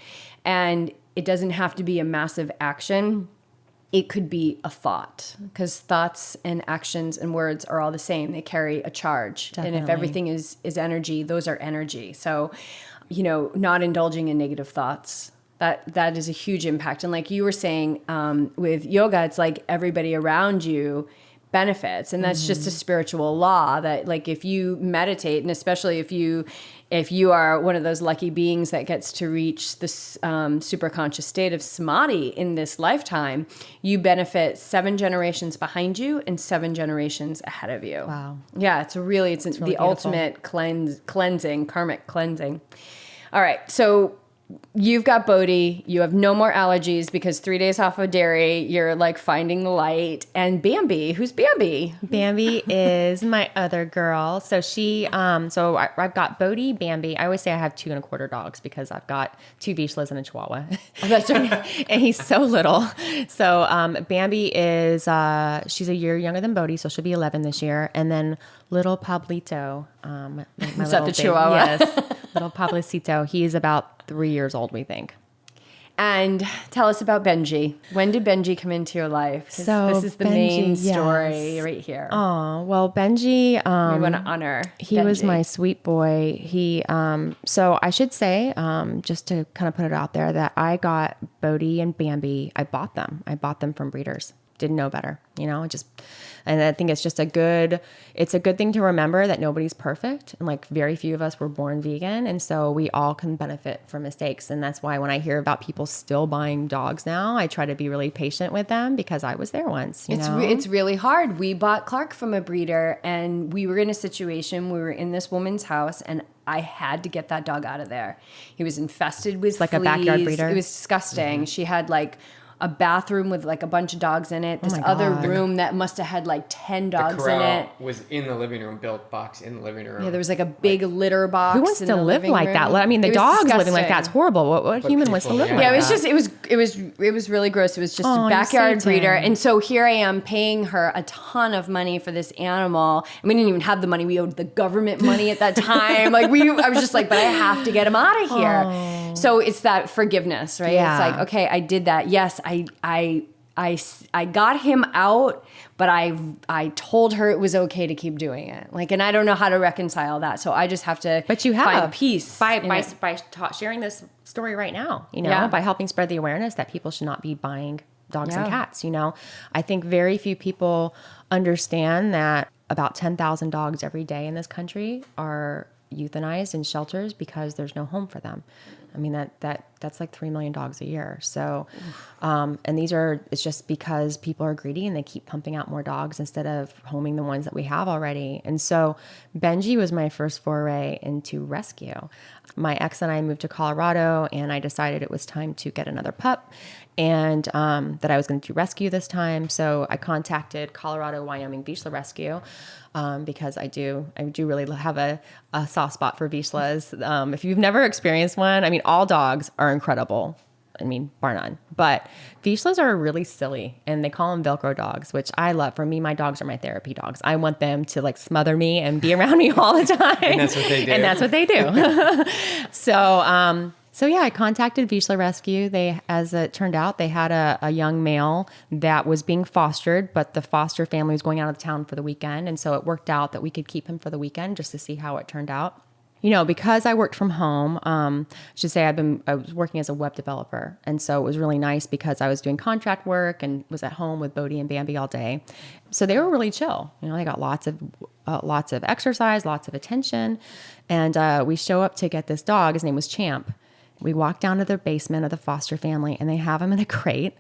And it doesn't have to be a massive action. It could be a thought, because thoughts and actions and words are all the same. They carry a charge. Definitely. And if everything is energy, those are energy. So, not indulging in negative thoughts, that is a huge impact. And like you were saying, with yoga, it's like everybody around you benefits. And that's just a spiritual law that, like, if you meditate, and especially if you are one of those lucky beings that gets to reach this super conscious state of samadhi in this lifetime, you benefit 7 generations behind you and 7 generations ahead of you. Wow. Yeah, it's really the beautiful. ultimate cleansing, karmic cleansing. All right, so you've got Bodhi. You have no more allergies because 3 days off of dairy, you're like finding the light. And Bambi, who's Bambi? Bambi is my other girl. So I've got Bodhi, Bambi. I always say I have 2 1/4 dogs because I've got 2 Vizslas and a Chihuahua. Oh, that's right. And he's so little. So Bambi is, she's a year younger than Bodhi, so she'll be 11 this year. And then little Pablito. My Is little that the Chihuahua? Yes. Little Pablito. He's about 3 years old, we think. And tell us about Benjii. When did Benjii come into your life? 'Cause So this is the main Benjii, story yes. right here. Oh, well, Benjii, we want to honor he was Benjii. my sweet boy. He, so I should say, just to kind of put it out there, that I got Bodhi and Bambi. I bought them from breeders. Didn't know better, and I think it's just a good thing to remember that nobody's perfect. And like very few of us were born vegan. And so we all can benefit from mistakes. And that's why when I hear about people still buying dogs now, I try to be really patient with them because I was there once, It's really hard. We bought Clark from a breeder, and we were in a situation, we were in this woman's house, and I had to get that dog out of there. He was infested with like a fleas. backyard breeder? It was disgusting. She had like a bathroom with like a bunch of dogs in it. This my other God. room that must have had like 10 dogs the in corral it. was in the living room, built box in the living room. Yeah, there was like a big litter box. Who wants in to the live living like that? room. I mean, the It was dogs living like disgusting. that's horrible. What human wants to people, live yeah. like Yeah, it was that? just it was really gross. It was just Oh, a you backyard saved breeder, him. and so here I am paying her a ton of money for this animal, and we didn't even have the money. We owed the government money at that time. I was just like, but I have to get him out of here. So it's that forgiveness, right? Yeah. It's like, okay, I did that. Yes, I got him out, but I told her it was okay to keep doing it. Like, and I don't know how to reconcile that. So I just have to But you have find peace by in it. sharing this story right now, Yeah. by helping spread the awareness that people should not be buying dogs and Yeah. cats. I think very few people understand that about 10,000 dogs every day in this country are euthanized in shelters because there's no home for them. I mean, that's like 3 million dogs a year. So, and it's just because people are greedy and they keep pumping out more dogs instead of homing the ones that we have already. And so Benjii was my first foray into rescue. My ex and I moved to Colorado, and I decided it was time to get another pup, and that I was going to do rescue this time. So I contacted Colorado, Wyoming Vizsla Rescue, because I do really have a soft spot for Vizslas. If you've never experienced one, I mean, all dogs are incredible. I mean, bar none. But Vizslas are really silly, and they call them Velcro dogs, which I love. For me, my dogs are my therapy dogs. I want them to like smother me and be around me all the time. And that's what they do. And that's what they do. So yeah, I contacted Vizsla Rescue. As it turned out, they had a young male that was being fostered, but the foster family was going out of town for the weekend. And so it worked out that we could keep him for the weekend just to see how it turned out. Because I worked from home, I should say I was working as a web developer. And so it was really nice because I was doing contract work and was at home with Bodhi and Bambi all day. So they were really chill. They got lots of exercise, lots of attention. And we show up to get this dog. His name was Champ. We walk down to the basement of the foster family, and they have him in a crate.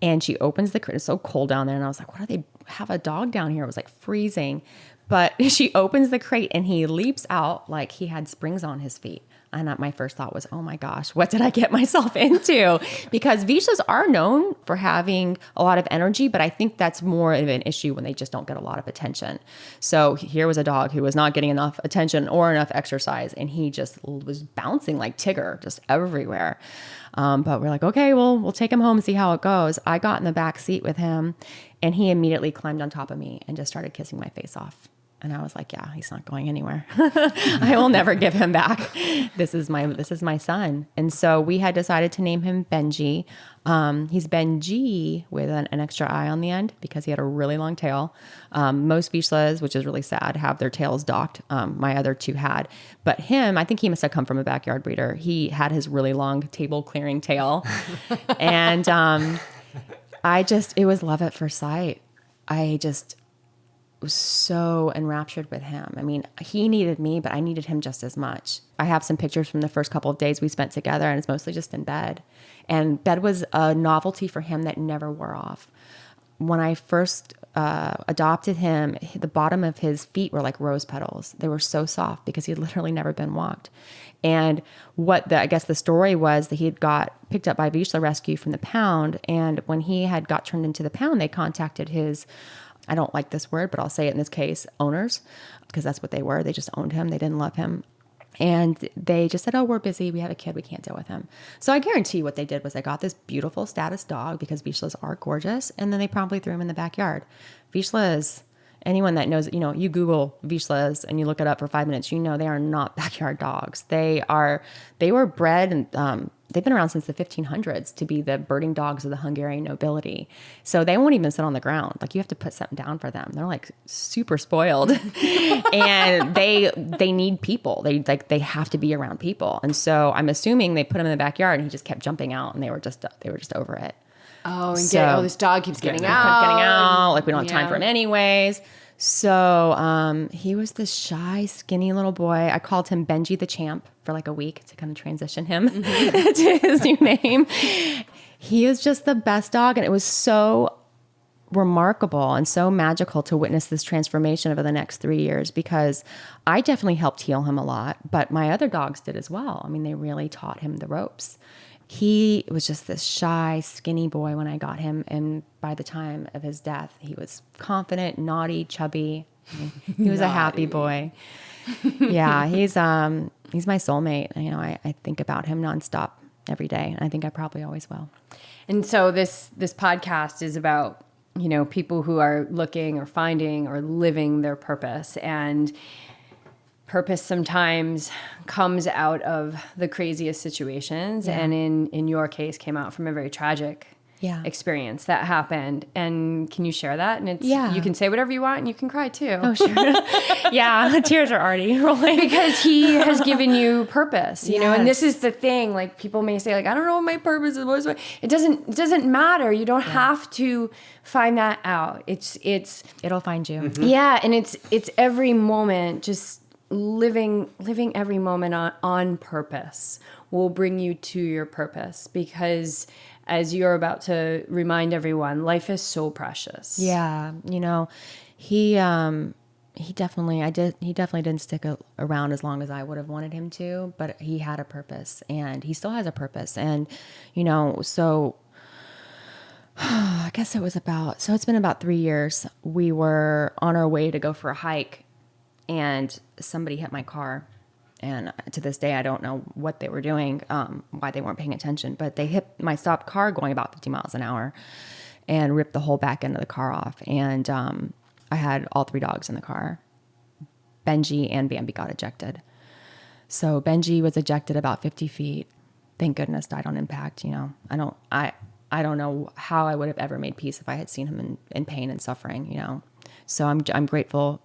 And she opens the crate. It's so cold down there. And I was like, why do they have a dog down here? It was like freezing. But she opens the crate, and he leaps out like he had springs on his feet. And my first thought was, oh my gosh, what did I get myself into? Because Vizslas are known for having a lot of energy, but I think that's more of an issue when they just don't get a lot of attention. So here was a dog who was not getting enough attention or enough exercise, and he just was bouncing like Tigger just everywhere. But we're like, okay, well, we'll take him home and see how it goes. I got in the back seat with him, and he immediately climbed on top of me and just started kissing my face off. And I was like, yeah, he's not going anywhere. I will never give him back. This is my son. And so we had decided to name him Benjii. He's Benjii with an extra I on the end because he had a really long tail. Most Vizslas, which is really sad, have their tails docked. My other two had. But him, I think he must have come from a backyard breeder. He had his really long table clearing tail. And it was love at first sight. I just was so enraptured with him. I mean, he needed me, but I needed him just as much. I have some pictures from the first couple of days we spent together, and it's mostly just in bed. And bed was a novelty for him that never wore off. When I first adopted him, the bottom of his feet were like rose petals. They were so soft because he'd literally never been walked. And I guess the story was that he had got picked up by Vizsla Rescue from the pound. And when he had got turned into the pound, they contacted his, I don't like this word, but I'll say it in this case, owners, because that's what they were. They just owned him. They didn't love him. And they just said, oh, we're busy. We have a kid. We can't deal with him. So I guarantee what they did was they got this beautiful status dog because Vizslas are gorgeous. And then they probably threw him in the backyard. Vizslas, anyone that knows, you Google Vizslas and you look it up for 5 minutes, they are not backyard dogs. They were bred and they've been around since the 1500s to be the birding dogs of the Hungarian nobility. So they won't even sit on the ground. Like you have to put something down for them. They're like super spoiled and they need people. They have to be around people. And so I'm assuming they put him in the backyard and he just kept jumping out and they were just over it. Oh, and this dog keeps getting out. Like we don't have time for him anyways. So he was this shy, skinny little boy. I called him Benjii the Champ for like a week to kind of transition him to his new name. He is just the best dog. And it was so remarkable and so magical to witness this transformation over the next 3 years, because I definitely helped heal him a lot, but my other dogs did as well. I mean, they really taught him the ropes. He was just this shy, skinny boy when I got him. And by the time of his death, he was confident, naughty, chubby. He was a happy boy. Yeah, he's my soulmate. You know, I think about him nonstop every day. And I think I probably always will. And so this podcast is about, you know, people who are looking or finding or living their purpose. And purpose sometimes comes out of the craziest situations. Yeah. And in your case, came out from a very tragic experience that happened. And can you share that? And you can say whatever you want and you can cry too. Oh, sure. Yeah, the tears are already rolling. Because he has given you purpose, you know, and this is the thing, like people may say like, I don't know what my purpose is. It doesn't matter. You don't have to find that out. It'll find you. Mm-hmm. Yeah. And it's every moment, just living every moment on purpose will bring you to your purpose, because as you're about to remind everyone, life is so precious. Yeah. You know, he definitely didn't stick around as long as I would have wanted him to, but he had a purpose, and he still has a purpose. And, you know, so I guess it's been about 3 years. We were on our way to go for a hike, and somebody hit my car. And to this day, I don't know what they were doing, why they weren't paying attention, but they hit my stopped car going about 50 miles an hour and ripped the whole back end of the car off. And I had all 3 dogs in the car. Benjii and Bambi got ejected. So Benjii was ejected about 50 feet. Thank goodness, died on impact. You know, I don't know how I would have ever made peace if I had seen him in pain and suffering, you know. So I'm grateful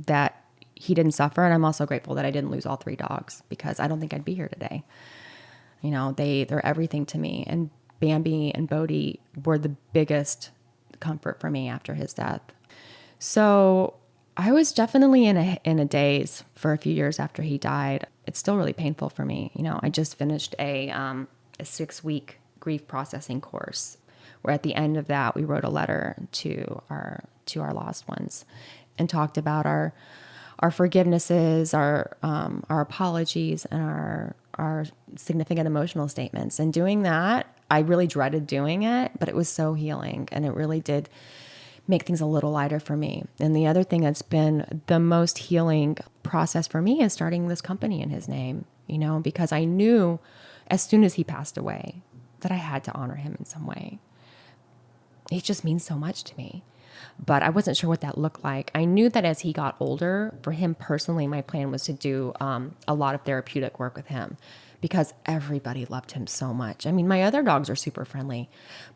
that he didn't suffer. And I'm also grateful that I didn't lose all 3 dogs, because I don't think I'd be here today. You know, they're everything to me. And Bambi and Bodhi were the biggest comfort for me after his death. So I was definitely in a daze for a few years after he died. It's still really painful for me. You know, I just finished a 6-week grief processing course, where at the end of that, we wrote a letter to our lost ones and talked about our forgivenesses, our apologies, and our significant emotional statements. And doing that, I really dreaded doing it, but it was so healing, and it really did make things a little lighter for me. And the other thing that's been the most healing process for me is starting this company in his name, you know, because I knew as soon as he passed away that I had to honor him in some way. He just means so much to me. But I wasn't sure what that looked like. I knew that as he got older, for him personally, my plan was to do a lot of therapeutic work with him, because everybody loved him so much. I mean, my other dogs are super friendly,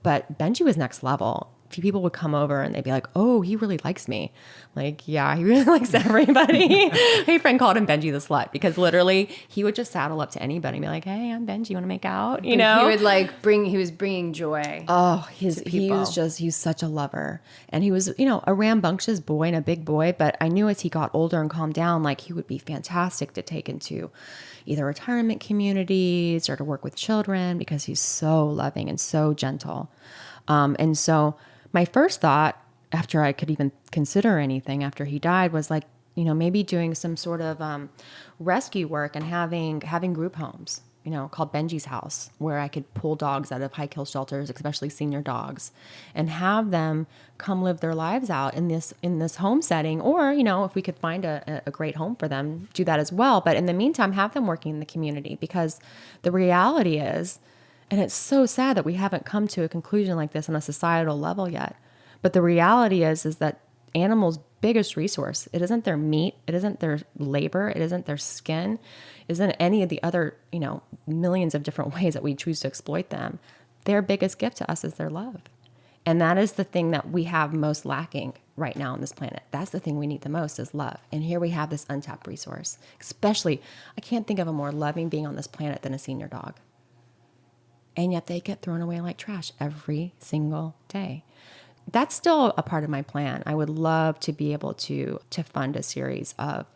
but Benjii was next level. A few people would come over and they'd be like, oh, he really likes me. Like, yeah, he really likes everybody. My friend called him Benjii the slut, because literally he would just saddle up to anybody and be like, hey, I'm Benjii, you want to make out? You know? He would he was bringing joy. Oh, he's such a lover. And he was, you know, a rambunctious boy and a big boy, but I knew as he got older and calmed down, like he would be fantastic to take into either retirement communities or to work with children, because he's so loving and so gentle. And so my first thought, after I could even consider anything after he died, was like, you know, maybe doing some sort of rescue work and having group homes, you know, called Benjii's House, where I could pull dogs out of high kill shelters, especially senior dogs, and have them come live their lives out in this home setting. Or, you know, if we could find a great home for them, do that as well. But in the meantime, have them working in the community, because the reality is, and it's so sad that we haven't come to a conclusion like this on a societal level yet. But the reality is that animals' biggest resource, it isn't their meat, it isn't their labor, it isn't their skin, it isn't any of the other, you know, millions of different ways that we choose to exploit them. Their biggest gift to us is their love. And that is the thing that we have most lacking right now on this planet. That's the thing we need the most, is love. And here we have this untapped resource. Especially, I can't think of a more loving being on this planet than a senior dog. And yet they get thrown away like trash every single day. That's still a part of my plan. I would love to be able to fund a series of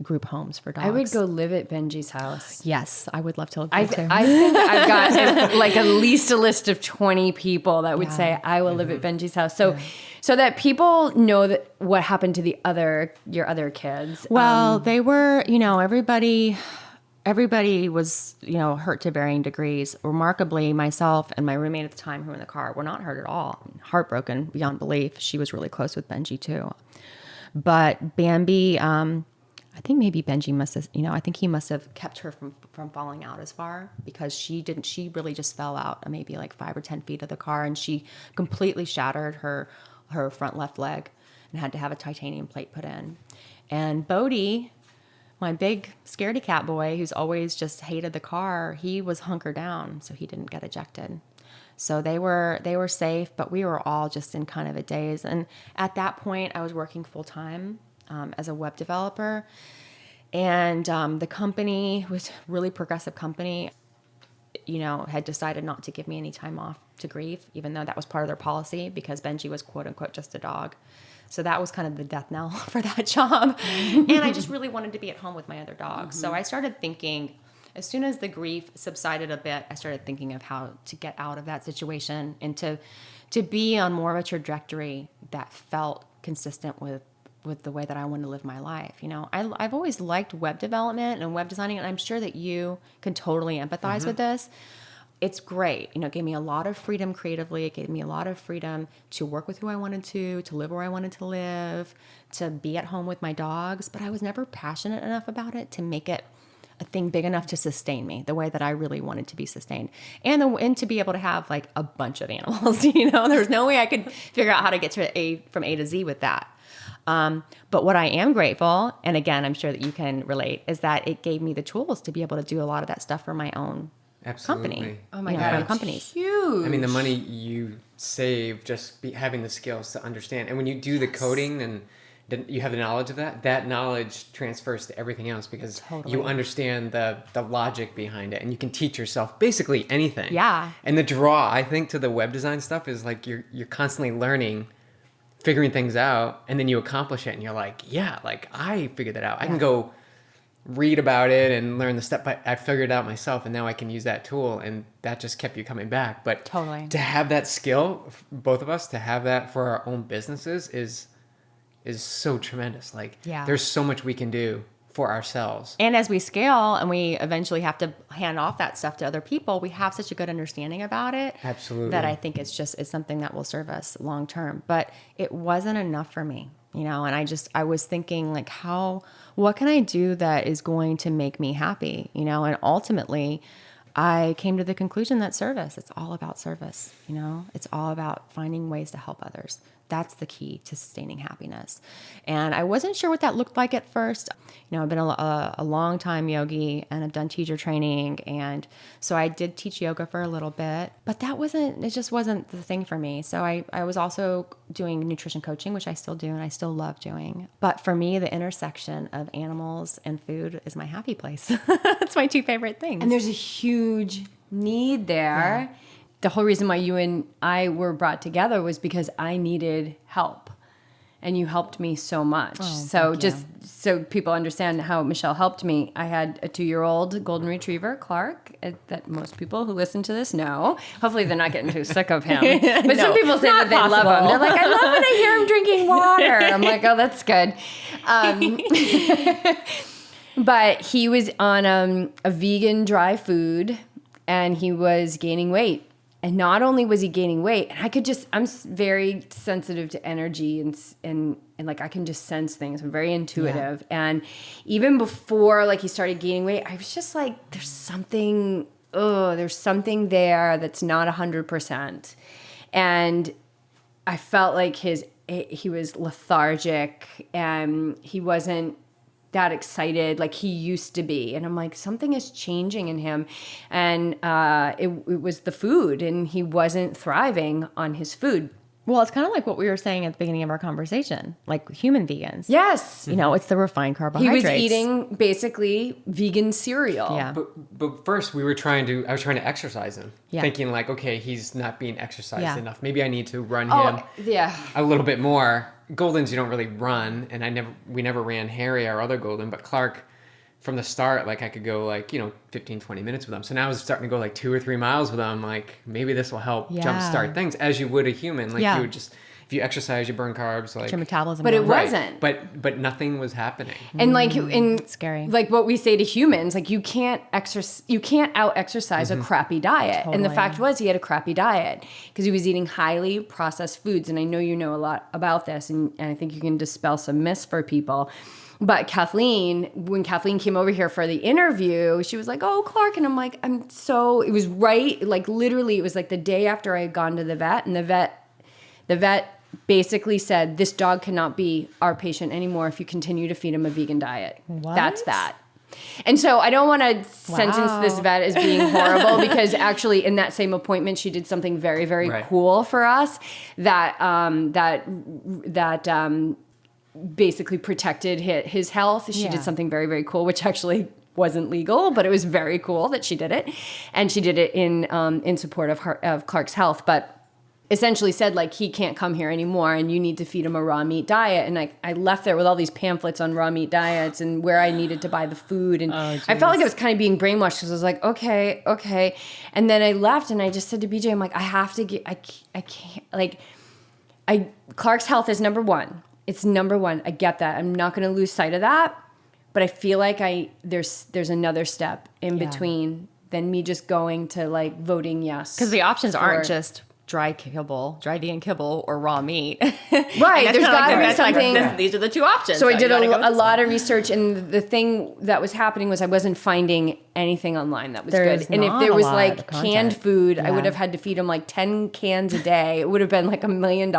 group homes for dogs. I would go live at Benji's house. Yes, I would love to live there too. I think I've got like at least a list of 20 people that would say I will live at Benji's house. So that people know that what happened to your other kids. Well, they were, everybody was, hurt to varying degrees. Remarkably, myself and my roommate at the time who were in the car were not hurt at all. Heartbroken beyond belief. She was really close with Benjii too. But Bambi, I think maybe Benjii must have, I think he must have kept her from falling out as far, because she really just fell out maybe like 5 or 10 feet of the car, and she completely shattered her front left leg and had to have a titanium plate put in. And Bodhi, my big scaredy cat boy, who's always just hated the car, he was hunkered down, so he didn't get ejected. So they were safe, but we were all just in kind of a daze. And at that point, I was working full time as a web developer, and the company was a really progressive company. Had decided not to give me any time off to grieve, even though that was part of their policy, because Benjii was quote unquote just a dog. So that was kind of the death knell for that job. And I just really wanted to be at home with my other dogs. Mm-hmm. So I started thinking, as soon as the grief subsided a bit, I started thinking of how to get out of that situation and to be on more of a trajectory that felt consistent with the way that I wanted to live my life. I've always liked web development and web designing, and I'm sure that you can totally empathize with this. It's great. It gave me a lot of freedom creatively. It gave me a lot of freedom to work with who I wanted to live where I wanted to live, to be at home with my dogs. But I was never passionate enough about it to make it a thing big enough to sustain me the way that I really wanted to be sustained. And to be able to have like a bunch of animals. There's no way I could figure out how to get from A to Z with that. But what I am grateful, and again, I'm sure that you can relate, is that it gave me the tools to be able to do a lot of that stuff for my own company. Oh my God, companies. Huge. I mean, the money you save just having the skills to understand. And when you do the coding and you have the knowledge of that knowledge transfers to everything else, because you understand the logic behind it, and you can teach yourself basically anything. Yeah. And the draw, I think, to the web design stuff is like you're constantly learning, figuring things out, and then you accomplish it and you're like, yeah, like I figured that out. I can go read about it and learn the step, but I figured it out myself, and now I can use that tool, and that just kept you coming back. But to have that skill, both of us, to have that for our own businesses is so tremendous. Like there's so much we can do for ourselves. And as we scale and we eventually have to hand off that stuff to other people, we have such a good understanding about it. Absolutely. That I think it's something that will serve us long term. But it wasn't enough for me, and I was thinking like, what can I do that is going to make me happy, and ultimately I came to the conclusion that it's all about service. It's all about finding ways to help others. That's the key to sustaining happiness. And I wasn't sure what that looked like at first. I've been a long time yogi, and I've done teacher training. And so I did teach yoga for a little bit, but it just wasn't the thing for me. So I was also doing nutrition coaching, which I still do, and I still love doing. But for me, the intersection of animals and food is my happy place. It's my two favorite things. And there's a huge need there. Yeah. The whole reason why you and I were brought together was because I needed help, and you helped me so much. So so people understand how Michelle helped me, I had a 2-year-old golden retriever, Clark, that most people who listen to this know. Hopefully they're not getting too sick of him. But some people say that they love him. They're like, I love when I hear him drinking water. I'm like, oh, that's good. But he was on a vegan dry food, and he was gaining weight. And not only was he gaining weight, and I'm very sensitive to energy and like I can just sense things. I'm very intuitive. Yeah. And even before like he started gaining weight, I was just like, there's something there that's not 100%. And I felt like he was lethargic, and he wasn't that excited like he used to be. And I'm like, something is changing in him. And it was the food, and he wasn't thriving on his food. Well, it's kind of like what we were saying at the beginning of our conversation, like human vegans. Yes. It's the refined carbohydrates. He was eating basically vegan cereal. Yeah. But first I was trying to exercise him, thinking like, okay, he's not being exercised enough. Maybe I need to run him a little bit more. Goldens, you don't really run, and we never ran Harry, our other Golden, but Clark, from the start, like I could go like, 15, 20 minutes with him. So now I was starting to go like 2 or 3 miles with him. Like maybe this will help jumpstart things as you would a human. Like you would just, if you exercise, you burn carbs, like your metabolism. But it right. wasn't. But nothing was happening. And like it's scary. Like what we say to humans, like you can't out exercise a crappy diet. And the fact was he had a crappy diet because he was eating highly processed foods. And I know you know a lot about this, and I think you can dispel some myths for people. But Kathleen, when Kathleen came over here for the interview, she was like, "Oh, Clark." And I'm like, it was right. Like literally it was like the day after I had gone to the vet, and the vet basically said, "This dog cannot be our patient anymore if you continue to feed him a vegan diet." What? That's that. And so I don't want to sentence this vet as being horrible because actually in that same appointment, she did something very, very cool for us that basically protected his health. She did something very, very cool, which actually wasn't legal, but it was very cool that she did it. And she did it in support of Clark's health. But essentially said, like, he can't come here anymore and you need to feed him a raw meat diet. And I left there with all these pamphlets on raw meat diets and where I needed to buy the food. And I felt like I was kind of being brainwashed because I was like, okay. And then I left and I just said to BJ, I'm like, I have to get, I can't, like, Clark's health is number one. It's number one. I get that. I'm not going to lose sight of that. But I feel like there's another step in between than me just going to like voting yes. Because the options aren't just dry vegan kibble, or raw meat. Right. There's got to be something. Like, these are the two options. So I did a lot of research, and the thing that was happening was I wasn't finding anything online that was good. And if there was like canned food, I would have had to feed him like 10 cans a day. It would have been like $1 million.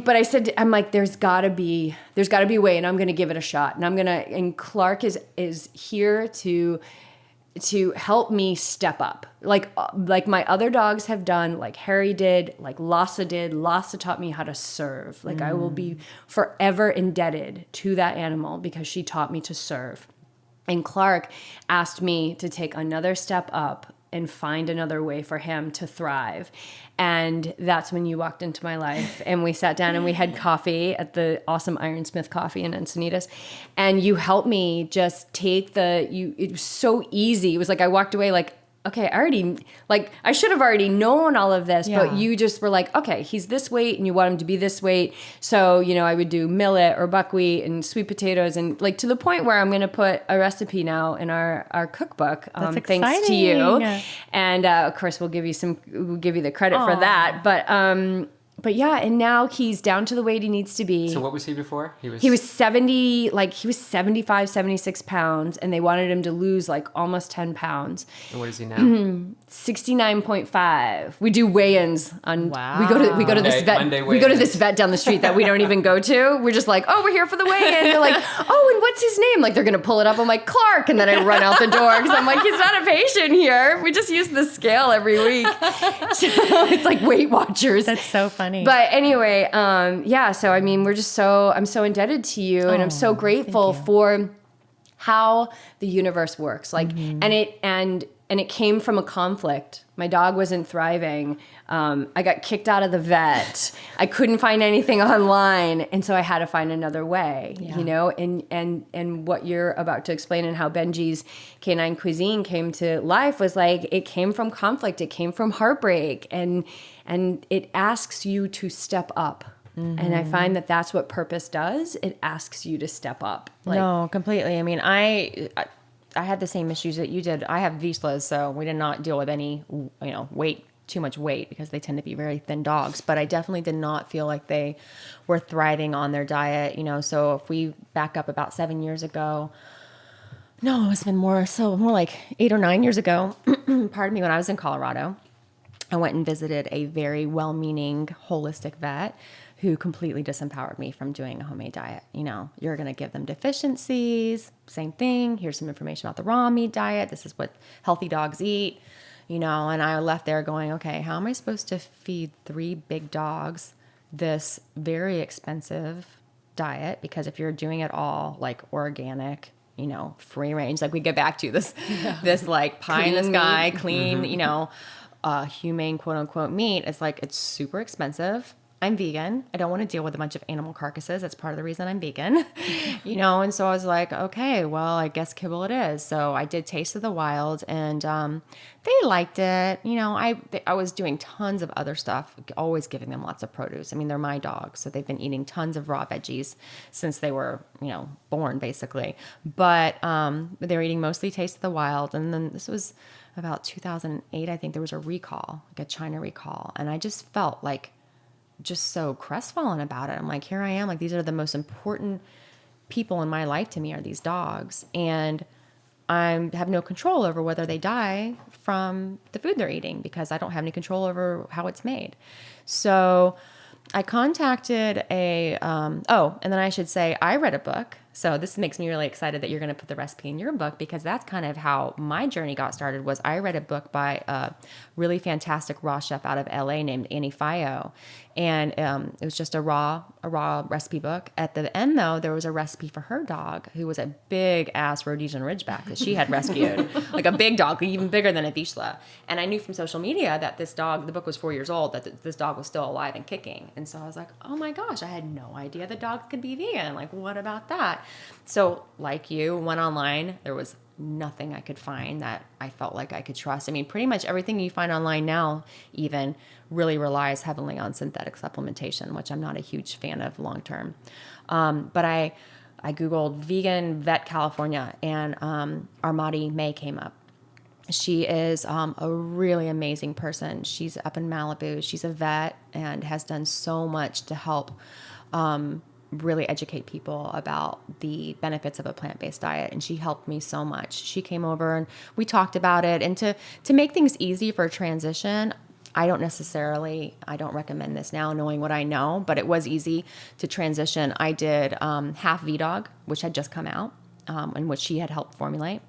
But I said, I'm like, there's gotta be a way, and I'm gonna give it a shot. And Clark is here to help me step up. Like my other dogs have done, like Harry did, like Lhasa did. Lhasa taught me how to serve. Like I will be forever indebted to that animal because she taught me to serve. And Clark asked me to take another step up and find another way for him to thrive. And that's when you walked into my life, and we sat down and we had coffee at the awesome Ironsmith Coffee in Encinitas. And you helped me just take it was so easy. It was like I walked away like, okay, I should have already known all of this, but you just were like, okay, he's this weight and you want him to be this weight. So, I would do millet or buckwheat and sweet potatoes, and like to the point where I'm going to put a recipe now in our cookbook, thanks to you. And of course we'll give you the credit for that. But yeah, and now he's down to the weight he needs to be. So what was he before? He was 75, 76 pounds, and they wanted him to lose like almost 10 pounds. And what is he now? 69.5. We do weigh-ins on. Wow. We go to this vet. We go to this vet down the street that we don't even go to. We're just like, oh, we're here for the weigh-in. They're like, oh, and what's his name? Like they're gonna pull it up. I'm like, Clark, and then I run out the door because I'm like, he's not a patient here. We just use the scale every week. So it's like Weight Watchers. That's so funny. But anyway, so I mean, I'm so indebted to you, and I'm so grateful for how the universe works. Like, and it came from a conflict. My dog wasn't thriving. I got kicked out of the vet. I couldn't find anything online, and so I had to find another way. And what you're about to explain and how Benjii's Canine Cuisine came to life was like it came from conflict. It came from heartbreak, and it asks you to step up. And I find that that's what purpose does. It asks you to step up. No, completely. I mean, I had the same issues that you did. I have Vizslas, so we did not deal with any, too much weight because they tend to be very thin dogs. But I definitely did not feel like they were thriving on their diet. So if we back up about 7 years ago, no, it's been more like 8 or 9 years ago. Pardon me, when I was in Colorado, I went and visited a very well-meaning holistic vet who completely disempowered me from doing a homemade diet. You're going to give them deficiencies, same thing. Here's some information about the raw meat diet. This is what healthy dogs eat, and I left there going, okay, how am I supposed to feed 3 big dogs this very expensive diet? Because if you're doing it all like organic, free range, like we get back to this like pie in the sky, clean, humane quote unquote meat, it's like, it's super expensive. I'm vegan. I don't want to deal with a bunch of animal carcasses. That's part of the reason I'm vegan, And so I was like, okay, well, I guess kibble it is. So I did Taste of the Wild, and they liked it. I was doing tons of other stuff, always giving them lots of produce. I mean, they're my dogs, so they've been eating tons of raw veggies since they were, born basically. But they were eating mostly Taste of the Wild, and then this was about 2008. I think there was a recall, like a China recall, and I just felt like just so crestfallen about it. I'm like, here I am, like these are the most important people in my life to me are these dogs, and I have no control over whether they die from the food they're eating because I don't have any control over how it's made. So I contacted and then I should say I read a book. So this makes me really excited that you're going to put the recipe in your book, because that's kind of how my journey got started. Was I read a book by a really fantastic raw chef out of LA named Annie Fayo. And it was just a raw recipe book. At the end, though, there was a recipe for her dog, who was a big ass Rhodesian Ridgeback that she had rescued, like a big dog, even bigger than a Vizsla. And I knew from social media that this dog, the book was 4 years old, that this dog was still alive and kicking. And so I was like, oh my gosh, I had no idea the dog could be vegan. Like, what about that? So, like you, went online. There was nothing I could find that I felt like I could trust. I mean, pretty much everything you find online now even really relies heavily on synthetic supplementation, which I'm not a huge fan of long term. But I Googled vegan vet California, and Armati May came up. She is a really amazing person. She's up in Malibu. She's a vet and has done so much to help really educate people about the benefits of a plant-based diet, and she helped me so much. She came over and we talked about it, and to make things easy for transition, I don't recommend this now knowing what I know, but it was easy to transition. I did half V-Dog, which had just come out, and which she had helped formulate,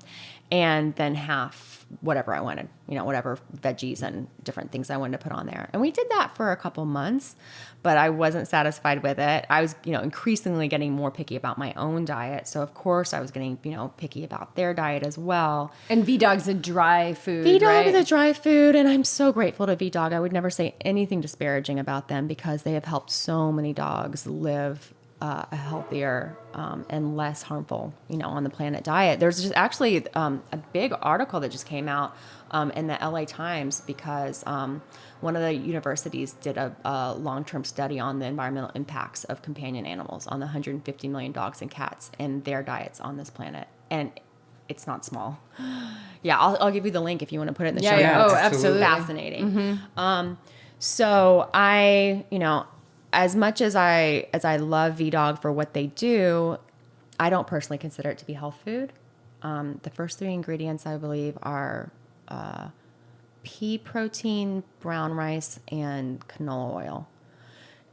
and then half whatever I wanted, whatever veggies and different things I wanted to put on there. And we did that for a couple months, but I wasn't satisfied with it. I was, increasingly getting more picky about my own diet. So of course I was getting, picky about their diet as well. And V-Dog's a dry food, V-Dog right? is a dry food, and I'm so grateful to V-Dog. I would never say anything disparaging about them, because they have helped so many dogs live a healthier and less harmful, on the planet diet. There's just actually a big article that just came out in the LA Times, because one of the universities did a long-term study on the environmental impacts of companion animals on the 150 million dogs and cats and their diets on this planet. And it's not small. Yeah, I'll give you the link if you want to put it in the show notes. Yeah. Oh, It's absolutely. fascinating. So I, as much as I love V-Dog for what they do, I don't personally consider it to be health food. The first three ingredients, I believe, are pea protein, brown rice, and canola oil.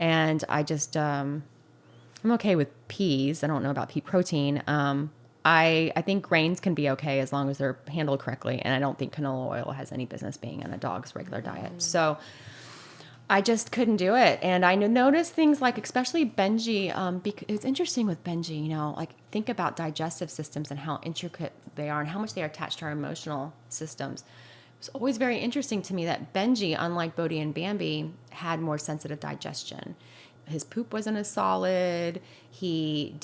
And I just, I'm okay with peas. I don't know about pea protein. I think grains can be okay as long as they're handled correctly. And I don't think canola oil has any business being in a dog's regular diet. So I just couldn't do it. And I noticed things like, especially Benjii, because it's interesting with Benjii, like think about digestive systems and how intricate they are and how much they are attached to our emotional systems. It's always very interesting to me that Benjii, unlike Bodhi and Bambi, had more sensitive digestion. His poop wasn't as solid. He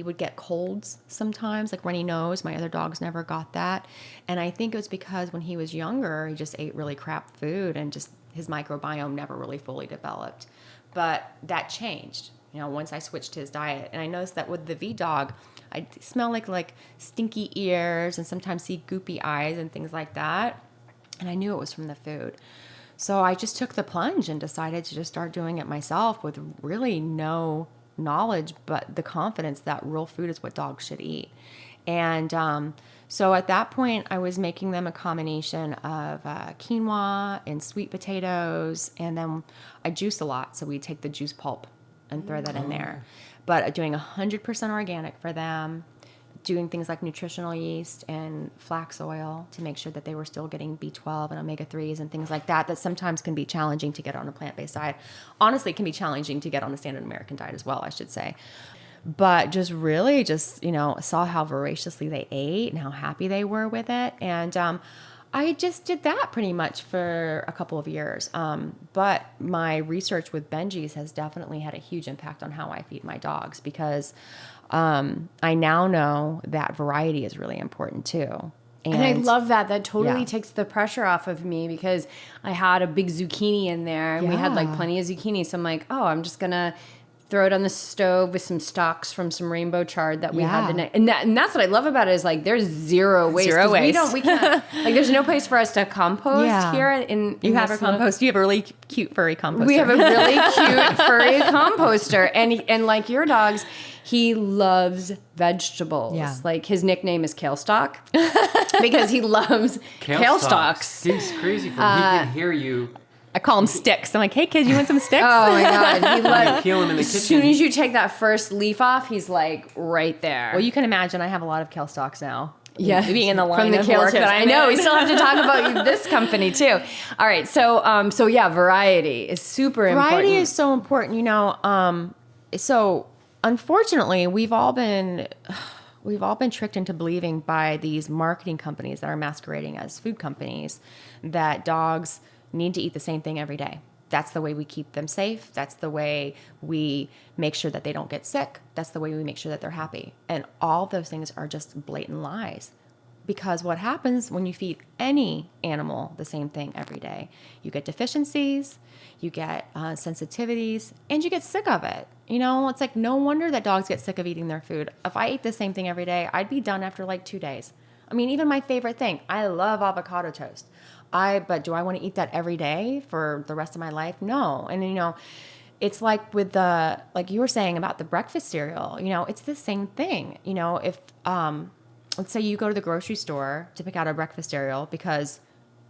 would get colds sometimes, like runny nose. My other dogs never got that. And I think it was because when he was younger, he just ate really crap food, and just his microbiome never really fully developed. But that changed, once I switched to his diet. And I noticed that with the V-Dog, I smell like stinky ears and sometimes see goopy eyes and things like that. And I knew it was from the food. So I just took the plunge and decided to just start doing it myself with really no knowledge, but the confidence that real food is what dogs should eat. And so at that point, I was making them a combination of quinoa and sweet potatoes, and then I juice a lot. So we take the juice pulp and throw that in there. But doing 100% organic for them, doing things like nutritional yeast and flax oil to make sure that they were still getting B12 and omega-3s and things like that sometimes can be challenging to get on a plant-based diet. Honestly, it can be challenging to get on a standard American diet as well, I should say. But just really saw how voraciously they ate and how happy they were with it. And I just did that pretty much for a couple of years. But my research with Benjii's has definitely had a huge impact on how I feed my dogs because I now know that variety is really important too. And I love that. That totally Yeah. takes the pressure off of me because I had a big zucchini in there and we had like Yeah. plenty of zucchini. So I'm like, oh, I'm just going to throw it on the stove with some stalks from some rainbow chard that we had the Yeah. night. And that's what I love about it is like there's zero waste. Zero 'Cause waste. We can't, like there's no place for us to compost Yeah. here. You have a compost. You have a really cute furry composter. We have a really cute furry composter, and like your dogs, he loves vegetables. Yeah. Like his nickname is Kale Stalk because he loves kale stalks. He's crazy from he can hear you. I call them sticks. I'm like, hey kids, you want some sticks? Oh my god, he loves. Peel him in the As kitchen. soon as you take that first leaf off, he's like right there. Well, you can imagine I have a lot of kale stalks now. Yeah, being in the line from the of kale work tips. that I I'm know. in. We still have to talk about this company too. All right, so yeah, variety is super important. Variety is so important, you know. So unfortunately, we've all been tricked into believing by these marketing companies that are masquerading as food companies that dogs need to eat the same thing every day. That's the way we keep them safe. That's the way we make sure that they don't get sick. That's the way we make sure that they're happy. And all of those things are just blatant lies. Because what happens when you feed any animal the same thing every day? You get deficiencies, you get sensitivities, and you get sick of it. You know, it's like no wonder that dogs get sick of eating their food. If I ate the same thing every day, I'd be done after like 2 days. I mean, even my favorite thing, I love avocado toast. But do I want to eat that every day for the rest of my life? No. And you know, it's like with like you were saying about the breakfast cereal, you know, it's the same thing. You know, if, let's say you go to the grocery store to pick out a breakfast cereal because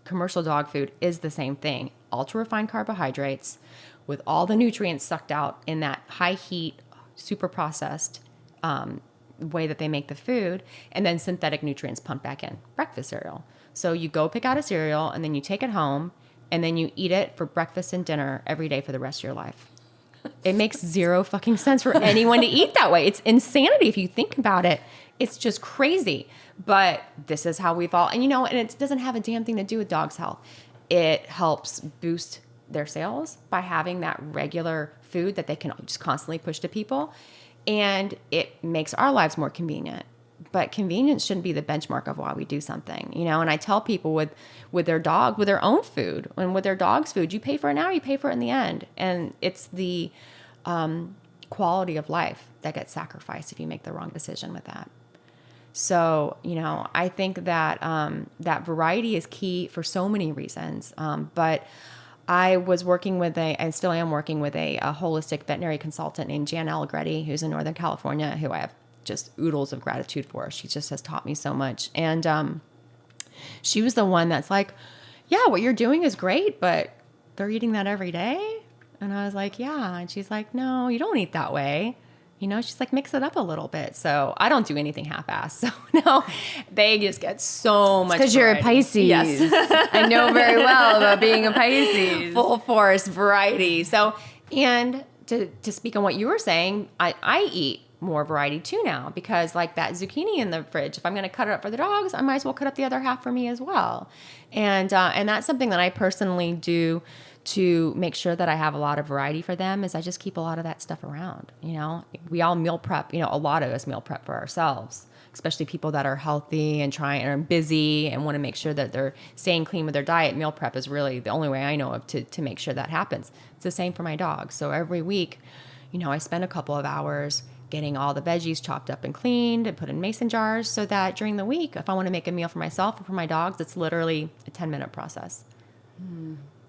commercial dog food is the same thing. Ultra refined carbohydrates with all the nutrients sucked out in that high heat, super processed, way that they make the food, and then synthetic nutrients pumped back in. Breakfast cereal. So you go pick out a cereal and then you take it home and then you eat it for breakfast and dinner every day for the rest of your life. It makes zero fucking sense for anyone to eat that way. It's insanity if you think about it. It's just crazy. But this is how we've all, and you know, and it doesn't have a damn thing to do with dogs' health. It helps boost their sales by having that regular food that they can just constantly push to people. And it makes our lives more convenient. But convenience shouldn't be the benchmark of why we do something, you know. And I tell people with their dog, with their own food, and with their dog's food, you pay for it now, you pay for it in the end, and it's the quality of life that gets sacrificed if you make the wrong decision with that. So, you know, I think that that variety is key for so many reasons. But I was working with I still am working with a holistic veterinary consultant named Jan Allegretti, who's in Northern California, who I have just oodles of gratitude for. She just has taught me so much. And she was the one that's like, yeah, what you're doing is great, but they're eating that every day? And I was like, yeah. And she's like, no, you don't eat that way. You know, she's like, mix it up a little bit. So I don't do anything half-assed. So no, they just get so much because you're a variety. Pisces. Yes. I know very well about being a Pisces. Full force variety. So, and to speak on what you were saying, I eat more variety too now, because like that zucchini in the fridge, if I'm going to cut it up for the dogs, I might as well cut up the other half for me as well. And that's something that I personally do to make sure that I have a lot of variety for them, is I just keep a lot of that stuff around. You know, we all meal prep, you know, a lot of us meal prep for ourselves, especially people that are healthy and are busy and want to make sure that they're staying clean with their diet. Meal prep is really the only way I know of to make sure that happens. It's the same for my dogs. So every week, you know, I spend a couple of hours getting all the veggies chopped up and cleaned and put in mason jars, so that during the week, if I want to make a meal for myself or for my dogs, it's literally a 10-minute process.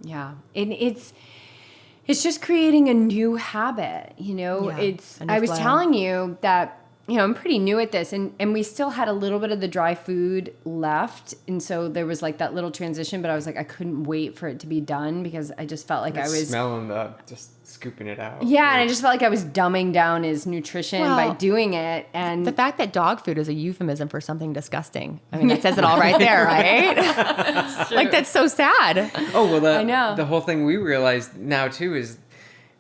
Yeah. And it's just creating a new habit, you know. Yeah, I was telling you that, you know, I'm pretty new at this, and we still had a little bit of the dry food left, and so there was like that little transition, but I was like, I couldn't wait for it to be done, because I just felt like I was smelling just scooping it out. Yeah, and I just felt like I was dumbing down his nutrition by doing it. And the fact that dog food is a euphemism for something disgusting, I mean, that says it all right there, right? Like, that's so sad. Oh, well, I know. the whole thing we realized now too is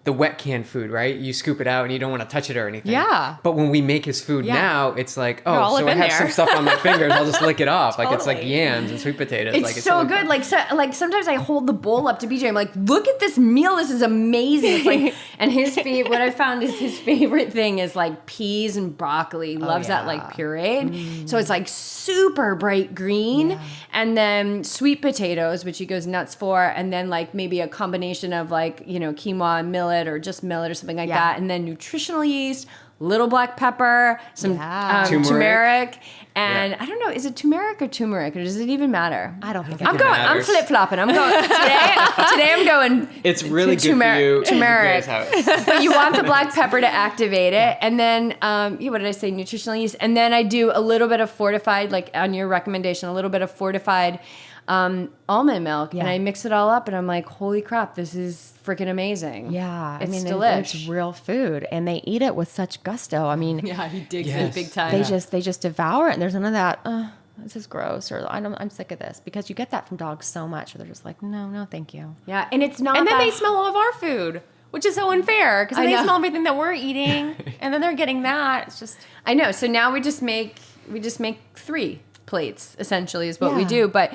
the wet canned food, right? You scoop it out and you don't want to touch it or anything. Yeah. But when we make his food Yeah. now, it's like, They're all oh, so up I in have there. some stuff on my fingers. I'll just lick it off. Like it's like Totally. yams and sweet potatoes. It's like so really good. fun. Like sometimes I hold the bowl up to BJ. I'm like, look at this meal. This is amazing. It's like, and what I found is his favorite thing is like peas and broccoli. He loves that like pureed. So it's like super bright green. Yeah. And then sweet potatoes, which he goes nuts for. And then like maybe a combination of like, quinoa and millet or just millet or something like Yeah. that. And then nutritional yeast, little black pepper, some Yeah. turmeric. And Yeah. I don't know, is it turmeric or turmeric, or does it even matter? I don't think I'm it going. matters. I'm flip flopping. I'm going today. I'm going. It's really good for you. Turmeric. It's great. But you want the black pepper to activate it, and then what did I say? Nutritional yeast, and then I do a little bit of fortified, like on your recommendation, a little bit of fortified almond milk, and I mix it all up, and I'm like, holy crap, this is freaking amazing. Yeah, it's it's delish. real food, and they eat it with such gusto. I mean, Yeah, he digs Yes. it big time. they just devour it, and there's none of that. This is gross, or I'm sick of this, because you get that from dogs so much. Where they're just like, no, thank you. Yeah, and it's not. And then that- they smell all of our food, which is so unfair, because I they know. smell everything that we're eating, and then they're getting that. It's just I know. So now we just make 3 plates, essentially, is what we Yeah. do. But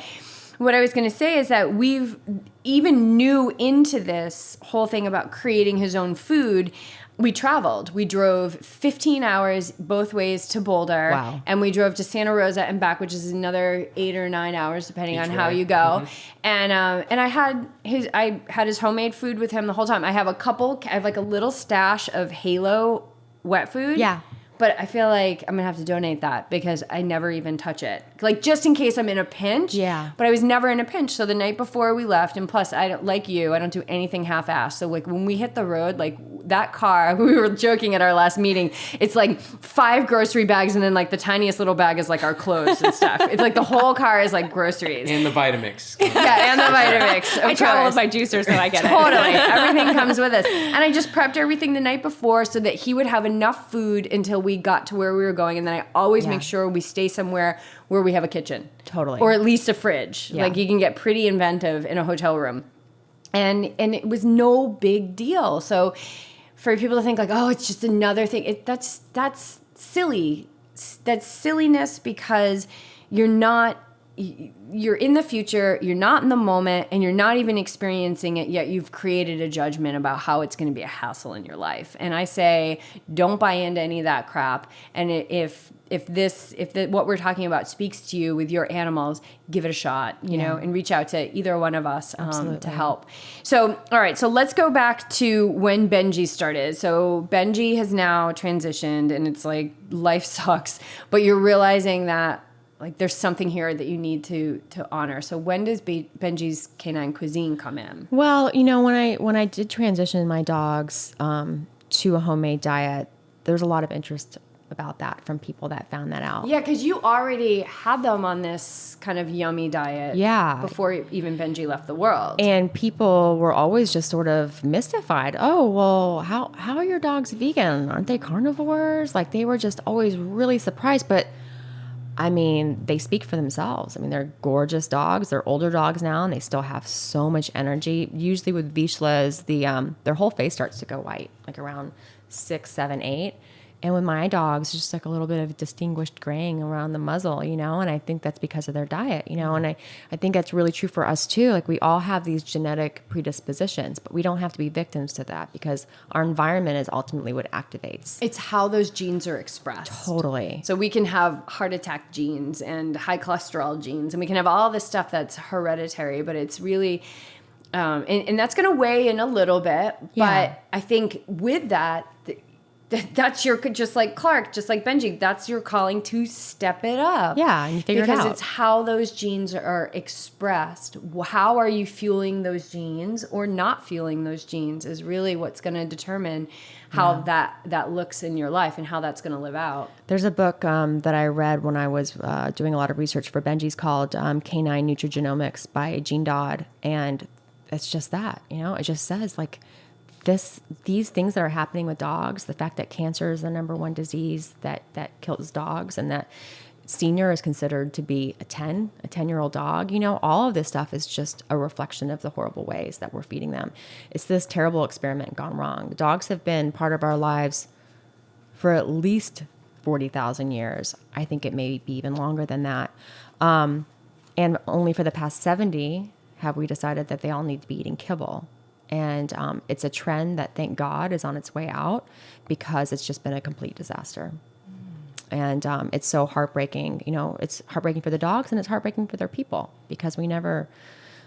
what I was going to say is that we've even new into this whole thing about creating his own food. We traveled. We drove 15 hours both ways to Boulder. Wow. And we drove to Santa Rosa and back, which is another 8 or 9 hours, depending Each on how way. you go. And I had his homemade food with him the whole time. I have like a little stash of Halo wet food. Yeah. But I feel like I'm going to have to donate that because I never even touch it. Like, just in case I'm in a pinch. Yeah. But I was never in a pinch. So the night before we left, and plus, I don't do anything half-assed. So, like, when we hit the road, like, that car, we were joking at our last meeting, it's like 5 grocery bags, and then, like, the tiniest little bag is, like, our clothes and stuff. It's like the whole car is, like, groceries. And the Vitamix. Yeah, and the Vitamix. I travel with my juicer, so I get it. Totally. Everything comes with us. And I just prepped everything the night before so that he would have enough food until we got to where we were going. And then I always make sure we stay somewhere where we have a kitchen. Totally. Or at least a fridge. Yeah. Like, you can get pretty inventive in a hotel room. And it was no big deal. So for people to think like, oh, it's just another thing. That's silly. That's silliness because you're in the future, you're not in the moment, and you're not even experiencing it yet. You've created a judgment about how it's going to be a hassle in your life. And I say, don't buy into any of that crap. And if what we're talking about speaks to you with your animals, give it a shot, you know, and reach out to either one of us to help. So, all right, so let's go back to when Benjii started. So Benjii has now transitioned, and it's like life sucks, but you're realizing that like there's something here that you need to honor. So when does Benjii's Canine Cuisine come in? Well, you know, when I did transition my dogs to a homemade diet, there's a lot of interest about that from people that found that out. Yeah, because you already had them on this kind of yummy diet before even Benjii left the world. And people were always just sort of mystified. Oh, well, how are your dogs vegan? Aren't they carnivores? Like, they were just always really surprised. But I mean, they speak for themselves. I mean, they're gorgeous dogs. They're older dogs now, and they still have so much energy. Usually with Vizslas, their whole face starts to go white, like around 6, 7, 8. And with my dogs, just like a little bit of distinguished graying around the muzzle, you know, and I think that's because of their diet, you know, and I think that's really true for us too. Like, we all have these genetic predispositions, but we don't have to be victims to that because our environment is ultimately what activates. It's how those genes are expressed. Totally. So we can have heart attack genes and high cholesterol genes, and we can have all this stuff that's hereditary, but it's really, and that's going to weigh in a little bit. Yeah. But I think with that, that's your, just like Clark, just like Benjii, that's your calling to step it up. Yeah, and you figure it out. Because it's how those genes are expressed. How are you fueling those genes or not fueling those genes is really what's going to determine how that looks in your life and how that's going to live out. There's a book that I read when I was doing a lot of research for Benjii's called Canine Nutrigenomics by Gene Dodd. And it's just that, you know, it just says like, these things that are happening with dogs, the fact that cancer is the #1 disease that kills dogs, and that senior is considered to be a 10-year-old dog. You know, all of this stuff is just a reflection of the horrible ways that we're feeding them. It's this terrible experiment gone wrong. Dogs have been part of our lives for at least 40,000 years. I think it may be even longer than that. And only for the past 70 have we decided that they all need to be eating kibble. And it's a trend that, thank God, is on its way out because it's just been a complete disaster. And it's so heartbreaking. You know, it's heartbreaking for the dogs and it's heartbreaking for their people because we never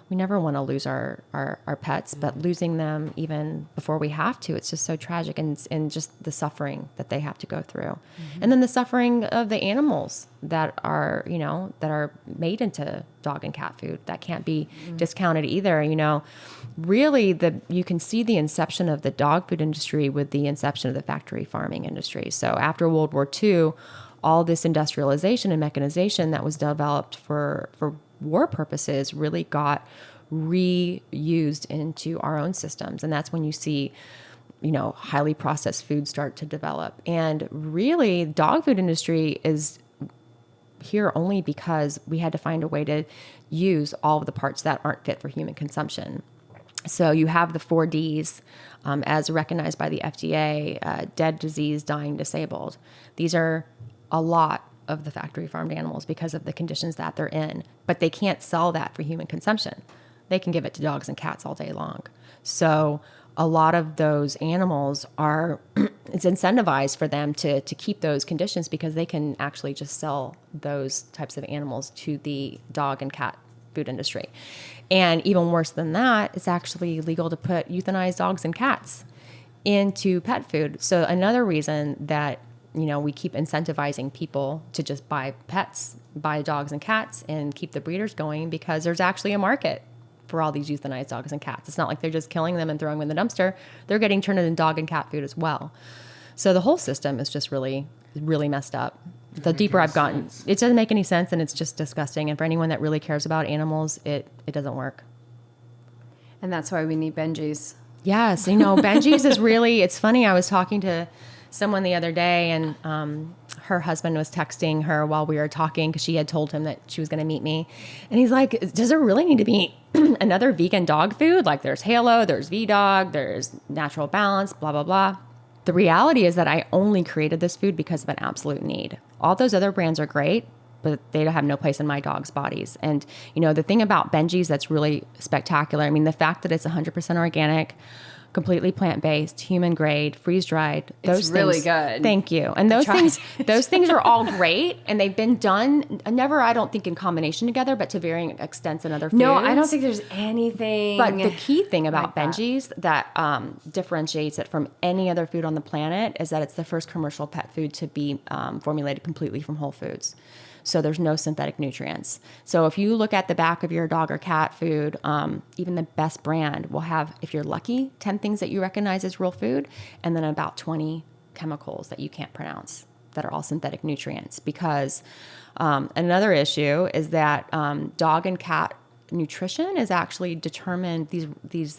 want to lose our pets, but losing them even before we have to, it's just so tragic, and just the suffering that they have to go through. Mm-hmm. And then the suffering of the animals that are made into dog and cat food that can't be discounted either. You know, really you can see the inception of the dog food industry with the inception of the factory farming industry. So after World War II, all this industrialization and mechanization that was developed for war purposes really got reused into our own systems. And that's when you see, you know, highly processed foods start to develop. And really, the dog food industry is here only because we had to find a way to use all of the parts that aren't fit for human consumption. So you have the 4Ds as recognized by the FDA, dead, diseased, dying, disabled. These are a lot of the factory farmed animals because of the conditions that they're in, but they can't sell that for human consumption. They can give it to dogs and cats all day long. So a lot of those animals are, it's incentivized for them to keep those conditions because they can actually just sell those types of animals to the dog and cat food industry. And even worse than that, it's actually legal to put euthanized dogs and cats into pet food. So another reason that, you know, we keep incentivizing people to just buy pets, buy dogs and cats, and keep the breeders going because there's actually a market for all these euthanized dogs and cats. It's not like they're just killing them and throwing them in the dumpster. They're getting turned into dog and cat food as well. So the whole system is just really, really messed up. The deeper I've gotten, it doesn't make any sense, and it's just disgusting. And for anyone that really cares about animals, it doesn't work. And that's why we need Benjiis. Yes, you know, Benjii's is really, it's funny. I was talking to someone the other day, and her husband was texting her while we were talking because she had told him that she was going to meet me. And he's like, does there really need to be another vegan dog food? Like there's Halo, there's V-Dog, there's Natural Balance, blah, blah, blah. The reality is that I only created this food because of an absolute need. All those other brands are great, but they don't have no place in my dog's bodies. And, you know, the thing about Benjii's that's really spectacular, I mean, the fact that it's 100% organic, completely plant-based, human grade, freeze-dried. It's really good. Thank you. And those things are all great, and they've been done never, I don't think, in combination together, but to varying extents in other foods. No, I don't think there's anything. But the key thing about like Benjii's that differentiates it from any other food on the planet is that it's the first commercial pet food to be formulated completely from whole foods. So there's no synthetic nutrients. So if you look at the back of your dog or cat food, even the best brand will have, if you're lucky, 10 things that you recognize as real food, and then about 20 chemicals that you can't pronounce that are all synthetic nutrients. Because another issue is that dog and cat nutrition is actually determined, these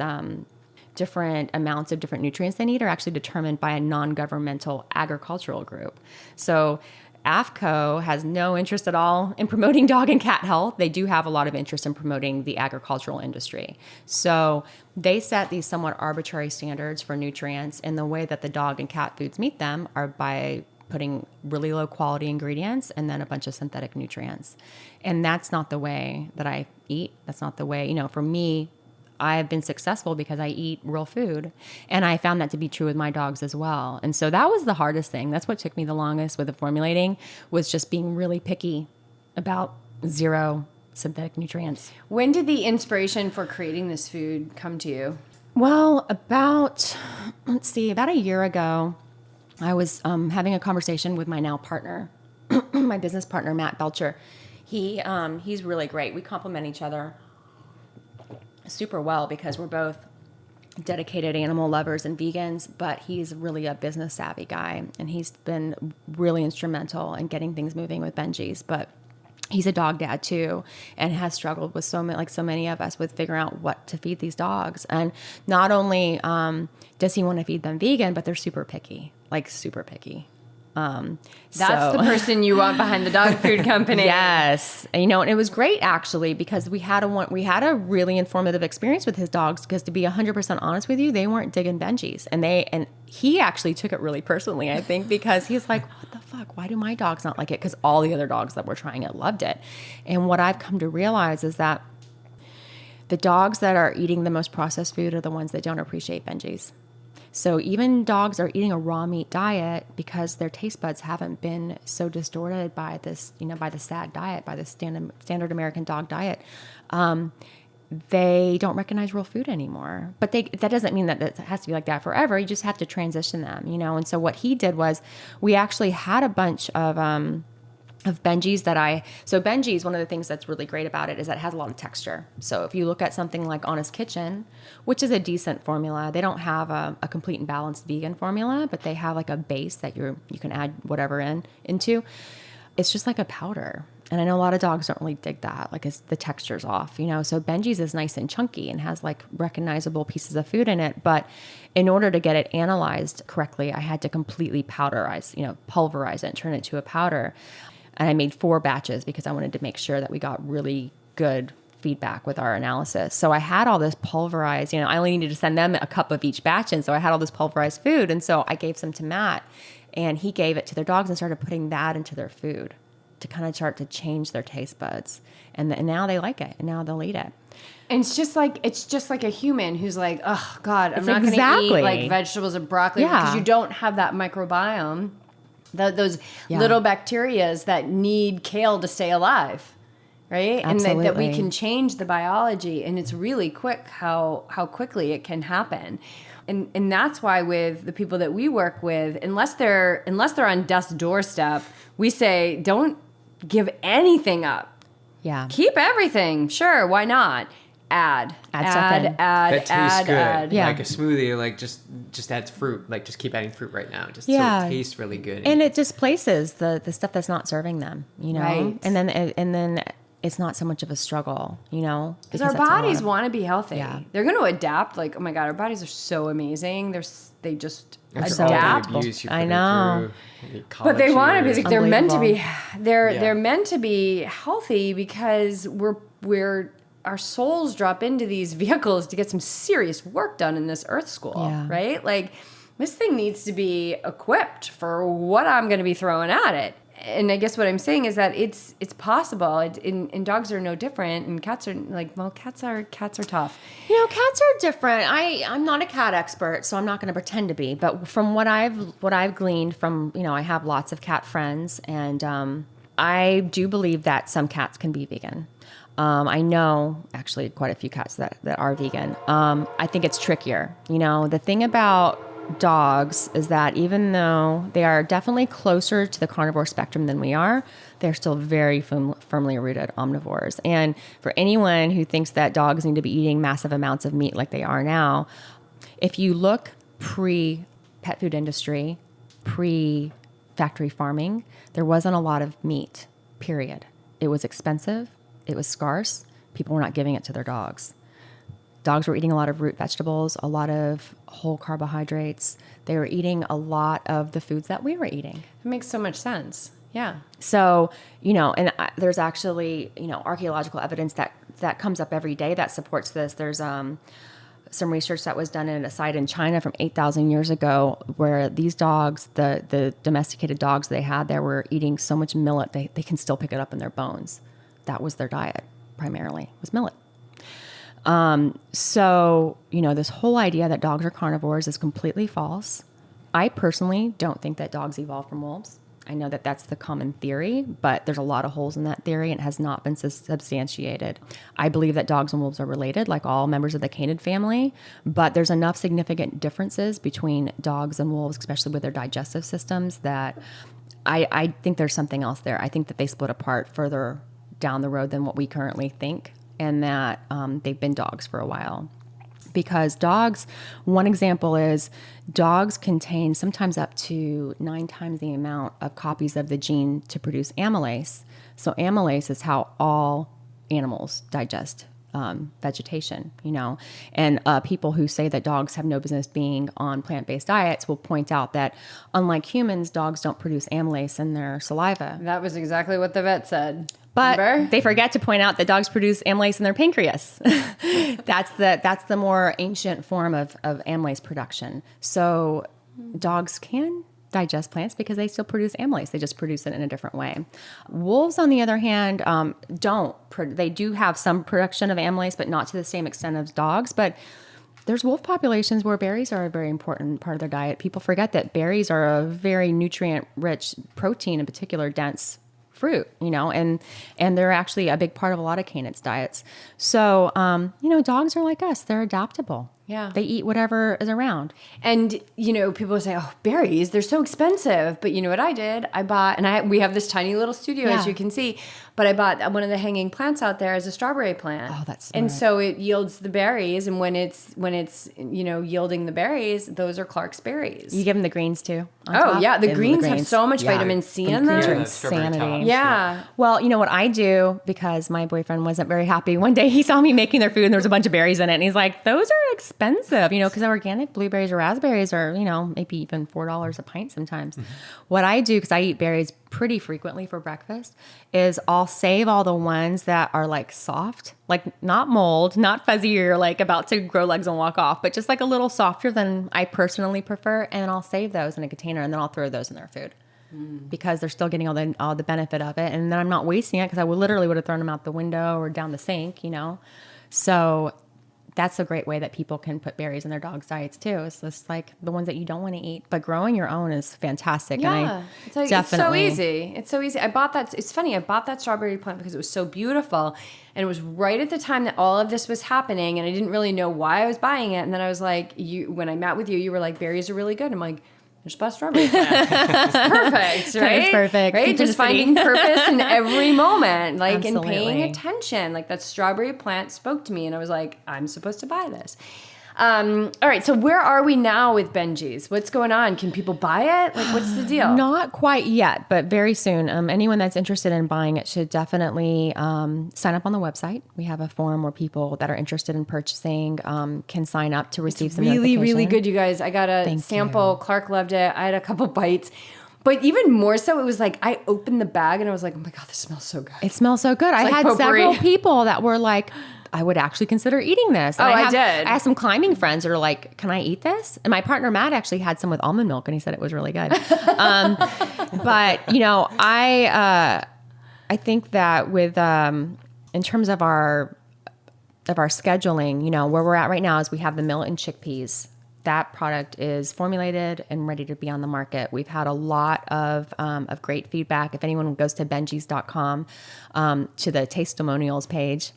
different amounts of different nutrients they need are actually determined by a non-governmental agricultural group. So AFCO has no interest at all in promoting dog and cat health. They do have a lot of interest in promoting the agricultural industry. So they set these somewhat arbitrary standards for nutrients, and the way that the dog and cat foods meet them are by putting really low quality ingredients and then a bunch of synthetic nutrients. And that's not the way that I eat. That's not the way, you know, for me, I've been successful because I eat real food, and I found that to be true with my dogs as well. And so that was the hardest thing. That's what took me the longest with the formulating, was just being really picky about zero synthetic nutrients. When did the inspiration for creating this food come to you? Well, about a year ago, I was having a conversation with my now partner, my business partner, Matt Belcher. He's really great. We complement each other super well because we're both dedicated animal lovers and vegans, but he's really a business savvy guy, and he's been really instrumental in getting things moving with Benjii's. But he's a dog dad too, and has struggled with so many of us with figuring out what to feed these dogs. And not only does he want to feed them vegan, but they're super picky, like super picky. That's the person you want behind the dog food company. Yes. And, and it was great actually, because we had a really informative experience with his dogs, because to be 100% honest with you, they weren't digging Benji's, and he actually took it really personally, I think, because he's like, what the fuck? Why do my dogs not like it? Because all the other dogs that were trying it loved it. And what I've come to realize is that the dogs that are eating the most processed food are the ones that don't appreciate Benji's. So even dogs are eating a raw meat diet because their taste buds haven't been so distorted by this, by the SAD diet, by the standard American dog diet. They don't recognize real food anymore. But that doesn't mean that it has to be like that forever. You just have to transition them, And so what he did was, we actually had a bunch of Benji's so Benji's, one of the things that's really great about it is that it has a lot of texture. So if you look at something like Honest Kitchen, which is a decent formula, they don't have a complete and balanced vegan formula, but they have like a base that you can add whatever into. It's just like a powder. And I know a lot of dogs don't really dig that, like the texture's off, So Benji's is nice and chunky and has like recognizable pieces of food in it. But in order to get it analyzed correctly, I had to completely pulverize it and turn it to a powder. And I made 4 batches because I wanted to make sure that we got really good feedback with our analysis. So I had all this pulverized, I only needed to send them a cup of each batch. And so I had all this pulverized food. And so I gave some to Matt, and he gave it to their dogs and started putting that into their food to kind of start to change their taste buds. And now they like it, and now they'll eat it. And it's just like a human who's like, oh God, I'm not going to eat like vegetables or broccoli because you don't have that microbiome. Those little bacterias that need kale to stay alive, right? Absolutely. And that we can change the biology, and it's really quick how quickly it can happen. And that's why with the people that we work with, unless they're on death's doorstep, we say don't give anything up. Yeah. Keep everything. Sure, why not? Add that tastes good. add. Yeah. Like a smoothie, like just adds fruit. Like just keep adding fruit right now, just so it tastes really good. And it displaces the stuff that's not serving them, Right. And then it's not so much of a struggle, Because our bodies want to be healthy. Yeah. They're going to adapt. Like, oh my God, our bodies are so amazing. They just After all the adapt. abuse you put I know. through, But they want to be. Like, they're meant to be. They're Yeah. meant to be healthy because we're our souls drop into these vehicles to get some serious work done in this earth school, right? Like, this thing needs to be equipped for what I'm going to be throwing at it. And I guess what I'm saying is that it's possible. And dogs are no different, and cats are like, well, cats are tough. Cats are different. I'm not a cat expert, so I'm not going to pretend to be. But from what I've gleaned from, I have lots of cat friends, and I do believe that some cats can be vegan. I know actually quite a few cats that are vegan. I think it's trickier. The thing about dogs is that even though they are definitely closer to the carnivore spectrum than we are, they're still very firmly rooted omnivores. And for anyone who thinks that dogs need to be eating massive amounts of meat like they are now, if you look pre-pet food industry, pre-factory farming, there wasn't a lot of meat, period. It was expensive. It was scarce. People were not giving it to their dogs. Dogs were eating a lot of root vegetables, a lot of whole carbohydrates. They were eating a lot of the foods that we were eating. It makes so much sense. Yeah. So, and there's actually, archaeological evidence that comes up every day that supports this. There's some research that was done in a site in China from 8,000 years ago where these dogs, the domesticated dogs they had there, were eating so much millet, they can still pick it up in their bones. That was their diet, primarily, was millet. So, this whole idea that dogs are carnivores is completely false. I personally don't think that dogs evolved from wolves. I know that that's the common theory, but there's a lot of holes in that theory and it has not been substantiated. I believe that dogs and wolves are related, like all members of the canid family, but there's enough significant differences between dogs and wolves, especially with their digestive systems, that I think there's something else there. I think that they split apart further down the road than what we currently think, and that they've been dogs for a while. Because dogs, one example is dogs contain sometimes up to 9 times the amount of copies of the gene to produce amylase. So amylase is how all animals digest vegetation, and people who say that dogs have no business being on plant-based diets will point out that unlike humans, dogs don't produce amylase in their saliva. That was exactly what the vet said. But Remember? they forget to point out that dogs produce amylase in their pancreas. That's the more ancient form of amylase production. So dogs can digest plants because they still produce amylase. They just produce it in a different way. Wolves, on the other hand, don't. They do have some production of amylase, but not to the same extent as dogs. But there's wolf populations where berries are a very important part of their diet. People forget that berries are a very nutrient-rich, protein in particular, dense fruit, and they're actually a big part of a lot of canids' diets. So, dogs are like us. They're adaptable. Yeah. They eat whatever is around. And, people say, oh, berries, they're so expensive. But you know what I did? I bought, we have this tiny little studio, as you can see, but I bought one of the hanging plants out there as a strawberry plant. Oh, that's smart. And so it yields the berries. And when it's yielding the berries, those are Clark's berries. You give them the greens too. Yeah. The greens have so much vitamin C in them. Greens are Yeah, the strawberry insanity. tops. Yeah. Well, you know what I do, because my boyfriend wasn't very happy. One day he saw me making their food and there was a bunch of berries in it. And he's like, those are expensive, because organic blueberries or raspberries are, maybe even $4 a pint sometimes. Mm-hmm. What I do, because I eat berries pretty frequently for breakfast, is I'll save all the ones that are like soft, like not mold, not fuzzy or like about to grow legs and walk off, but just like a little softer than I personally prefer. And I'll save those in a container and then I'll throw those in their food. Because they're still getting all the benefit of it. And then I'm not wasting it because I would have thrown them out the window or down the sink, So that's a great way that people can put berries in their dogs' diets too. It's just like the ones that you don't want to eat, but growing your own is fantastic. Yeah, and it's so easy. It's so easy. I bought that. It's funny. I bought that strawberry plant because it was so beautiful, and it was right at the time that all of this was happening, and I didn't really know why I was buying it. And then I was like, when I met with you, you were like, berries are really good. I'm like, just bought strawberry plant. It's perfect, right? It's perfect. Right? Just finding purpose in every moment, like Absolutely. and paying attention. Like that strawberry plant spoke to me, and I was like, I'm supposed to buy this. All right, so where are we now with Benjii's? What's going on? Can people buy it? Like, what's the deal? Not quite yet, but very soon. Anyone that's interested in buying it should definitely sign up on the website. We have a form where people that are interested in purchasing can sign up to receive some really, really notification. good, you guys. I got a Thank sample. you. Clark loved it. I had a couple bites. But even more so, it was like I opened the bag and I was like, oh my God, this smells so good. It smells so good. I like had potpourri. several people that were like, I would actually consider eating this. And I did. I have some climbing friends that are like, can I eat this? And my partner, Matt, actually had some with almond milk and he said it was really good. But, I think that with, in terms of our scheduling, where we're at right now is we have the millet and chickpeas. That product is formulated and ready to be on the market. We've had a lot of great feedback. If anyone goes to benjis.com, to the testimonials page,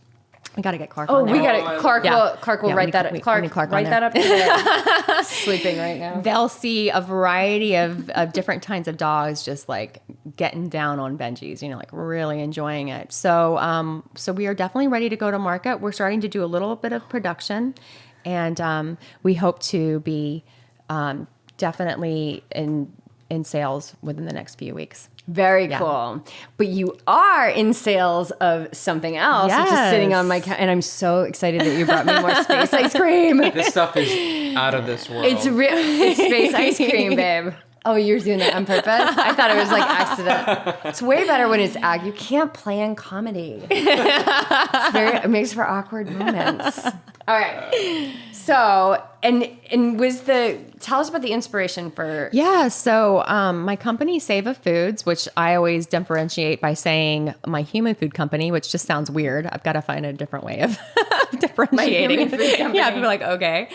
we got to get Clark on there. We got it. Clark will write that up. Clark, Clark write that up today. Sleeping right now. They'll see a variety of different kinds of dogs just like getting down on Benjii's, like really enjoying it. So we are definitely ready to go to market. We're starting to do a little bit of production. And we hope to be definitely in sales within the next few weeks. Very cool. But you are in sales of something else, which is sitting on my and I'm so excited that you brought me more space ice cream. This stuff is out of this world. It's space ice cream, babe. Oh, you're doing that on purpose? I thought it was like accident. It's way better when it's you can't plan comedy. It makes for awkward moments. All right. So, and tell us about the inspiration for... Yeah. So, my company, Seva Foods, which I always differentiate by saying my human food company, which just sounds weird. I've got to find a different way of differentiating. My human food company. Yeah. People are like, okay.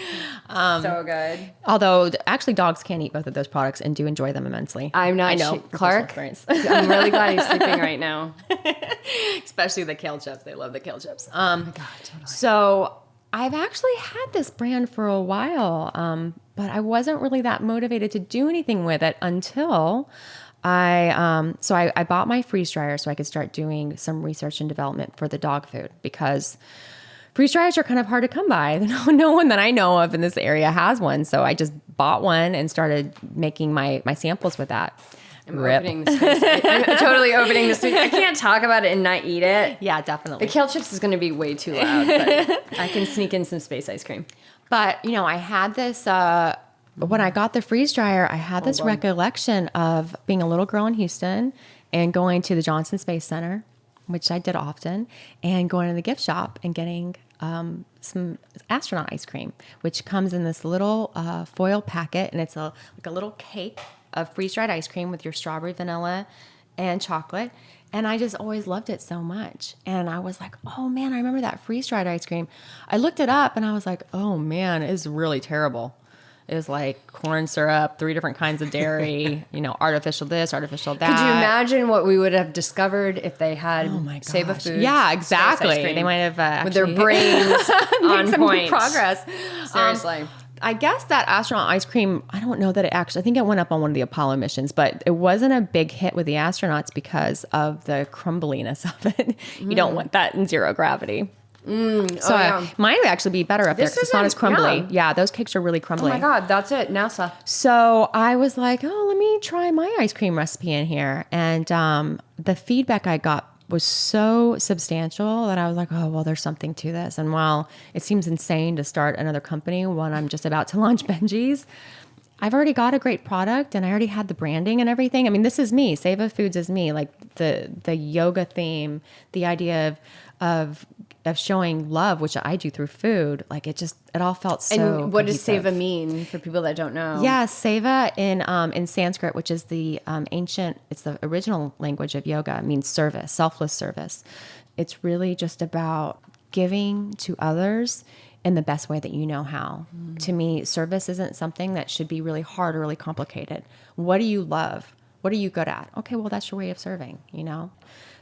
So good. Although actually dogs can eat both of those products and do enjoy them immensely. I'm not... I know. Clark, I'm really glad he's sleeping right now. Especially the kale chips. They love the kale chips. Oh my God, totally. So I've actually had this brand for a while, but I wasn't really that motivated to do anything with it until I bought my freeze dryer so I could start doing some research and development for the dog food, because freeze dryers are kind of hard to come by. No one that I know of in this area has one. So I just bought one and started making my samples with that. I'm Rip. opening the space. I'm totally opening the space. I can't talk about it and not eat it. Yeah, The definitely. kale chips is going to be way too loud, but I can sneak in some space ice cream. But, I had this, when I got the freeze dryer, I had this recollection of being a little girl in Houston and going to the Johnson Space Center, which I did often, and going to the gift shop and getting some astronaut ice cream, which comes in this little foil packet, and it's like a little cake of freeze-dried ice cream with your strawberry, vanilla, and chocolate. And I just always loved it so much. And I was like, oh man, I remember that freeze-dried ice cream. I looked it up and I was like, oh man, it's really terrible. It was like corn syrup, 3 different kinds of dairy, artificial this, artificial that. Could you imagine what we would have discovered if they had Save a Foods? Yeah, exactly. Space ice cream They might have with their brains on some point. progress. Seriously. I guess that astronaut ice cream, I don't know that I think it went up on one of the Apollo missions, but it wasn't a big hit with the astronauts because of the crumbliness of it. You don't want that in zero gravity. Mine would actually be better up there because it's not as crumbly. Yeah, those cakes are really crumbly. Oh my God, that's it, NASA. So I was like, oh, let me try my ice cream recipe in here. And the feedback I got was so substantial that I was like, oh, well, there's something to this. And while it seems insane to start another company when I'm just about to launch Benjii's, I've already got a great product and I already had the branding and everything. I mean, this is me. Save a Foods is me. Like the yoga theme, the idea of showing love, which I do through food. Like it all felt so. And what does cohesive. Seva mean for people that don't know? Yeah, Seva in Sanskrit, which is the it's the original language of yoga, means service, selfless service. It's really just about giving to others in the best way that you know how. To me, service isn't something that should be really hard or really complicated. What do you love? What are you good at? Okay, well, that's your way of serving,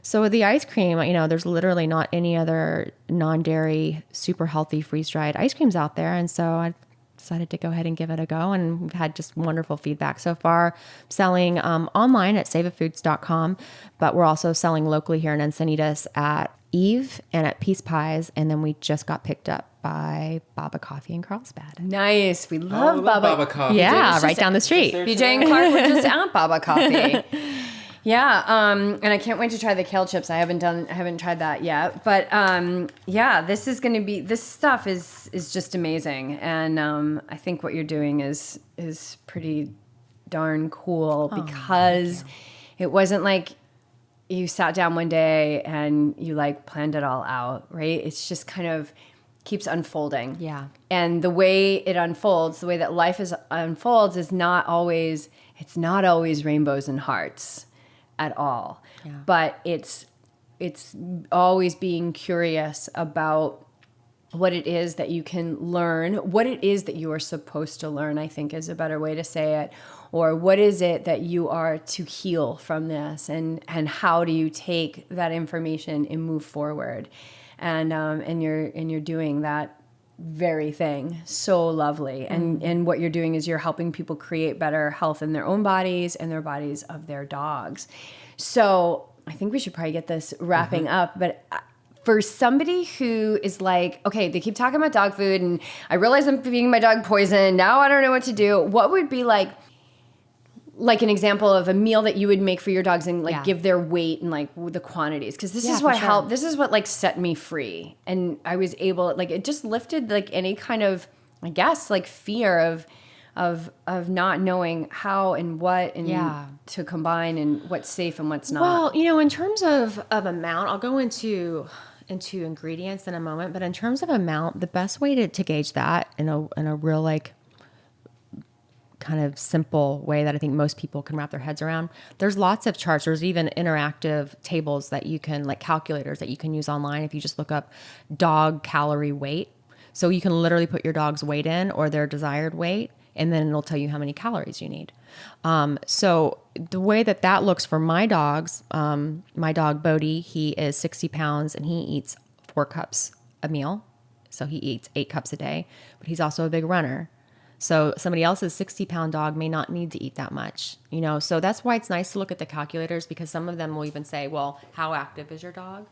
So with the ice cream, there's literally not any other non-dairy, super healthy freeze-dried ice creams out there. And so I decided to go ahead and give it a go. And we've had just wonderful feedback so far, selling online at saveafoods.com. But we're also selling locally here in Encinitas at Eve and at Peace Pies. And then we just got picked up by Baba Coffee in Carlsbad. Nice. We love Baba Coffee. Yeah, right down the street. BJ and Clark were just at Baba Coffee. Yeah, and I can't wait to try the kale chips. I haven't tried that yet, but this stuff is just amazing, and I think what you're doing is pretty darn cool because it wasn't like you sat down one day and you like planned it all out, right? It's just kind of keeps unfolding. Yeah. And the way it unfolds, the way that life unfolds is not always rainbows and hearts at all. Yeah. But it's always being curious about what it is that you can learn, what it is that you are supposed to learn, I think is a better way to say it. Or what is it that you are to heal from this, and how do you take that information and move forward? And you're doing that very thing so lovely. And what you're doing is you're helping people create better health in their own bodies and their bodies of their dogs. So I think we should probably get this wrapping up. But for somebody who is like, okay, they keep talking about dog food and I realize I'm feeding my dog poison. Now I don't know what to do. What would be like an example of a meal that you would make for your dogs and give their weight and like the quantities? Because this is what helped. This is what like set me free. And I was able, it just lifted like any kind of, I guess, like fear of not knowing how and what and to combine and what's safe and what's not. Well, in terms of amount, I'll go into ingredients in a moment, but in terms of amount, the best way to gauge that in a real like kind of simple way that I think most people can wrap their heads around. There's lots of charts. There's even interactive tables that you can, like calculators that you can use online if you just look up dog calorie weight. So you can literally put your dog's weight in or their desired weight, and then it'll tell you how many calories you need. So the way that looks for my dogs, my dog Bodhi, he is 60 pounds and he eats 4 cups a meal. So he eats 8 cups a day, but he's also a big runner. So somebody else's 60-pound dog may not need to eat that much, So that's why it's nice to look at the calculators, because some of them will even say, well, how active is your dog?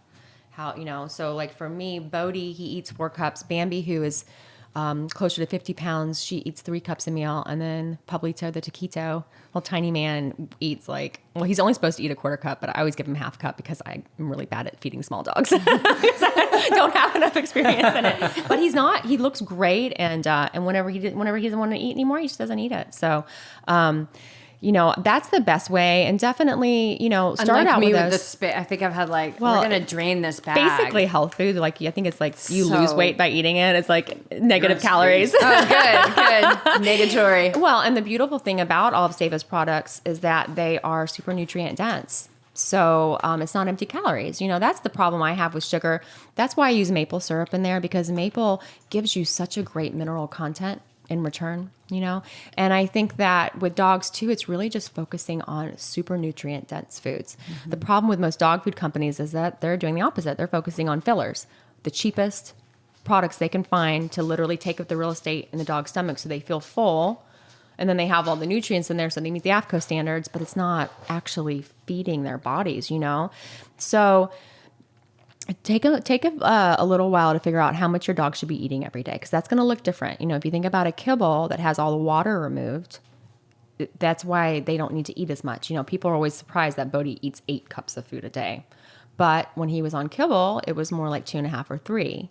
So like for me, Bodhi, he eats 4 cups. Bambi, who is closer to 50 pounds. She eats 3 cups a meal. And then Pablito, the Taquito, little tiny man, eats he's only supposed to eat a quarter cup, but I always give him half a cup because I'm really bad at feeding small dogs. Because I don't have enough experience in it. But he's not. He looks great. And whenever he doesn't want to eat anymore, he just doesn't eat it. So, that's the best way. And definitely, start Unlike out me with the those. spit. I think I've had we're going to drain this bag. Basically health food. I think it's you lose weight by eating it. It's negative calories. Oh, good. Negatory. Well, and the beautiful thing about all of Sava's products is that they are super nutrient dense. So it's not empty calories. That's the problem I have with sugar. That's why I use maple syrup in there, because maple gives you such a great mineral content in return, And I think that with dogs too, it's really just focusing on super nutrient dense foods. Mm-hmm. The problem with most dog food companies is that they're doing the opposite. They're focusing on fillers, the cheapest products they can find to literally take up the real estate in the dog's stomach so they feel full. And then they have all the nutrients in there so they meet the AFCO standards, but it's not actually feeding their bodies, So take a little while to figure out how much your dog should be eating every day, because that's going to look different. If you think about a kibble that has all the water removed, that's why they don't need to eat as much. People are always surprised that Bodhi eats 8 cups of food a day. But when he was on kibble, it was more like 2.5 or 3.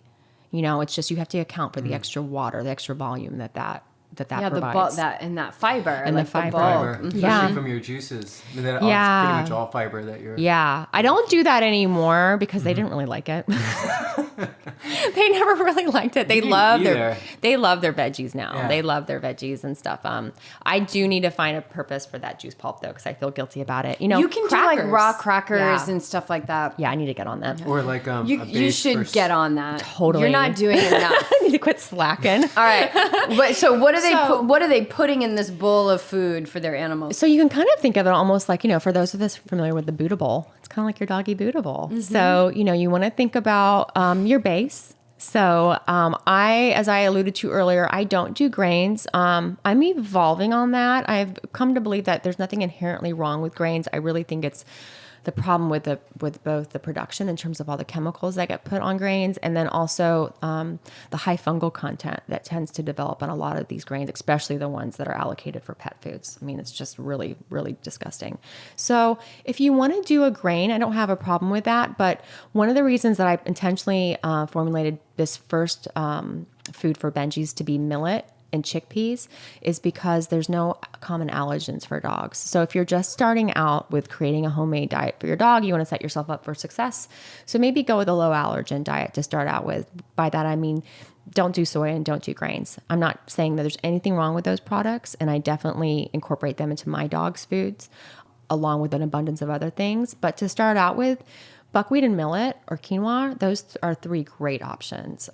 It's just you have to account for the extra water, the extra volume that provides. That fiber. And the fiber. Especially from your juices. It's pretty much all fiber that you're... Yeah. I don't do that anymore because they didn't really like it. They never really liked it. They love their veggies now. Yeah. They love their veggies and stuff. I do need to find a purpose for that juice pulp though, because I feel guilty about it. You can do raw crackers and stuff like that. Yeah, I need to get on that. Or you should get on that. Totally. You're not doing enough. I need to quit slacking. All right. So what are they putting in this bowl of food for their animals? So you can kind of think of it almost like, for those of us familiar with the Buddha bowl, it's kind of like your doggy Buddha bowl. Mm-hmm. So, you want to think about your base. So as I alluded to earlier, I don't do grains. I'm evolving on that. I've come to believe that there's nothing inherently wrong with grains. I really think it's the problem with both the production in terms of all the chemicals that get put on grains, and then also the high fungal content that tends to develop on a lot of these grains, especially the ones that are allocated for pet foods. I mean, it's just really, really disgusting. So if you want to do a grain, I don't have a problem with that. But one of the reasons that I intentionally formulated this first food for Benji's to be millet and chickpeas is because there's no common allergens for dogs. So if you're just starting out with creating a homemade diet for your dog, you want to set yourself up for success. So maybe go with a low allergen diet to start out with. By that, I mean, don't do soy and don't do grains. I'm not saying that there's anything wrong with those products, and I definitely incorporate them into my dog's foods along with an abundance of other things. But to start out with, buckwheat and millet or quinoa, those are 3 great options.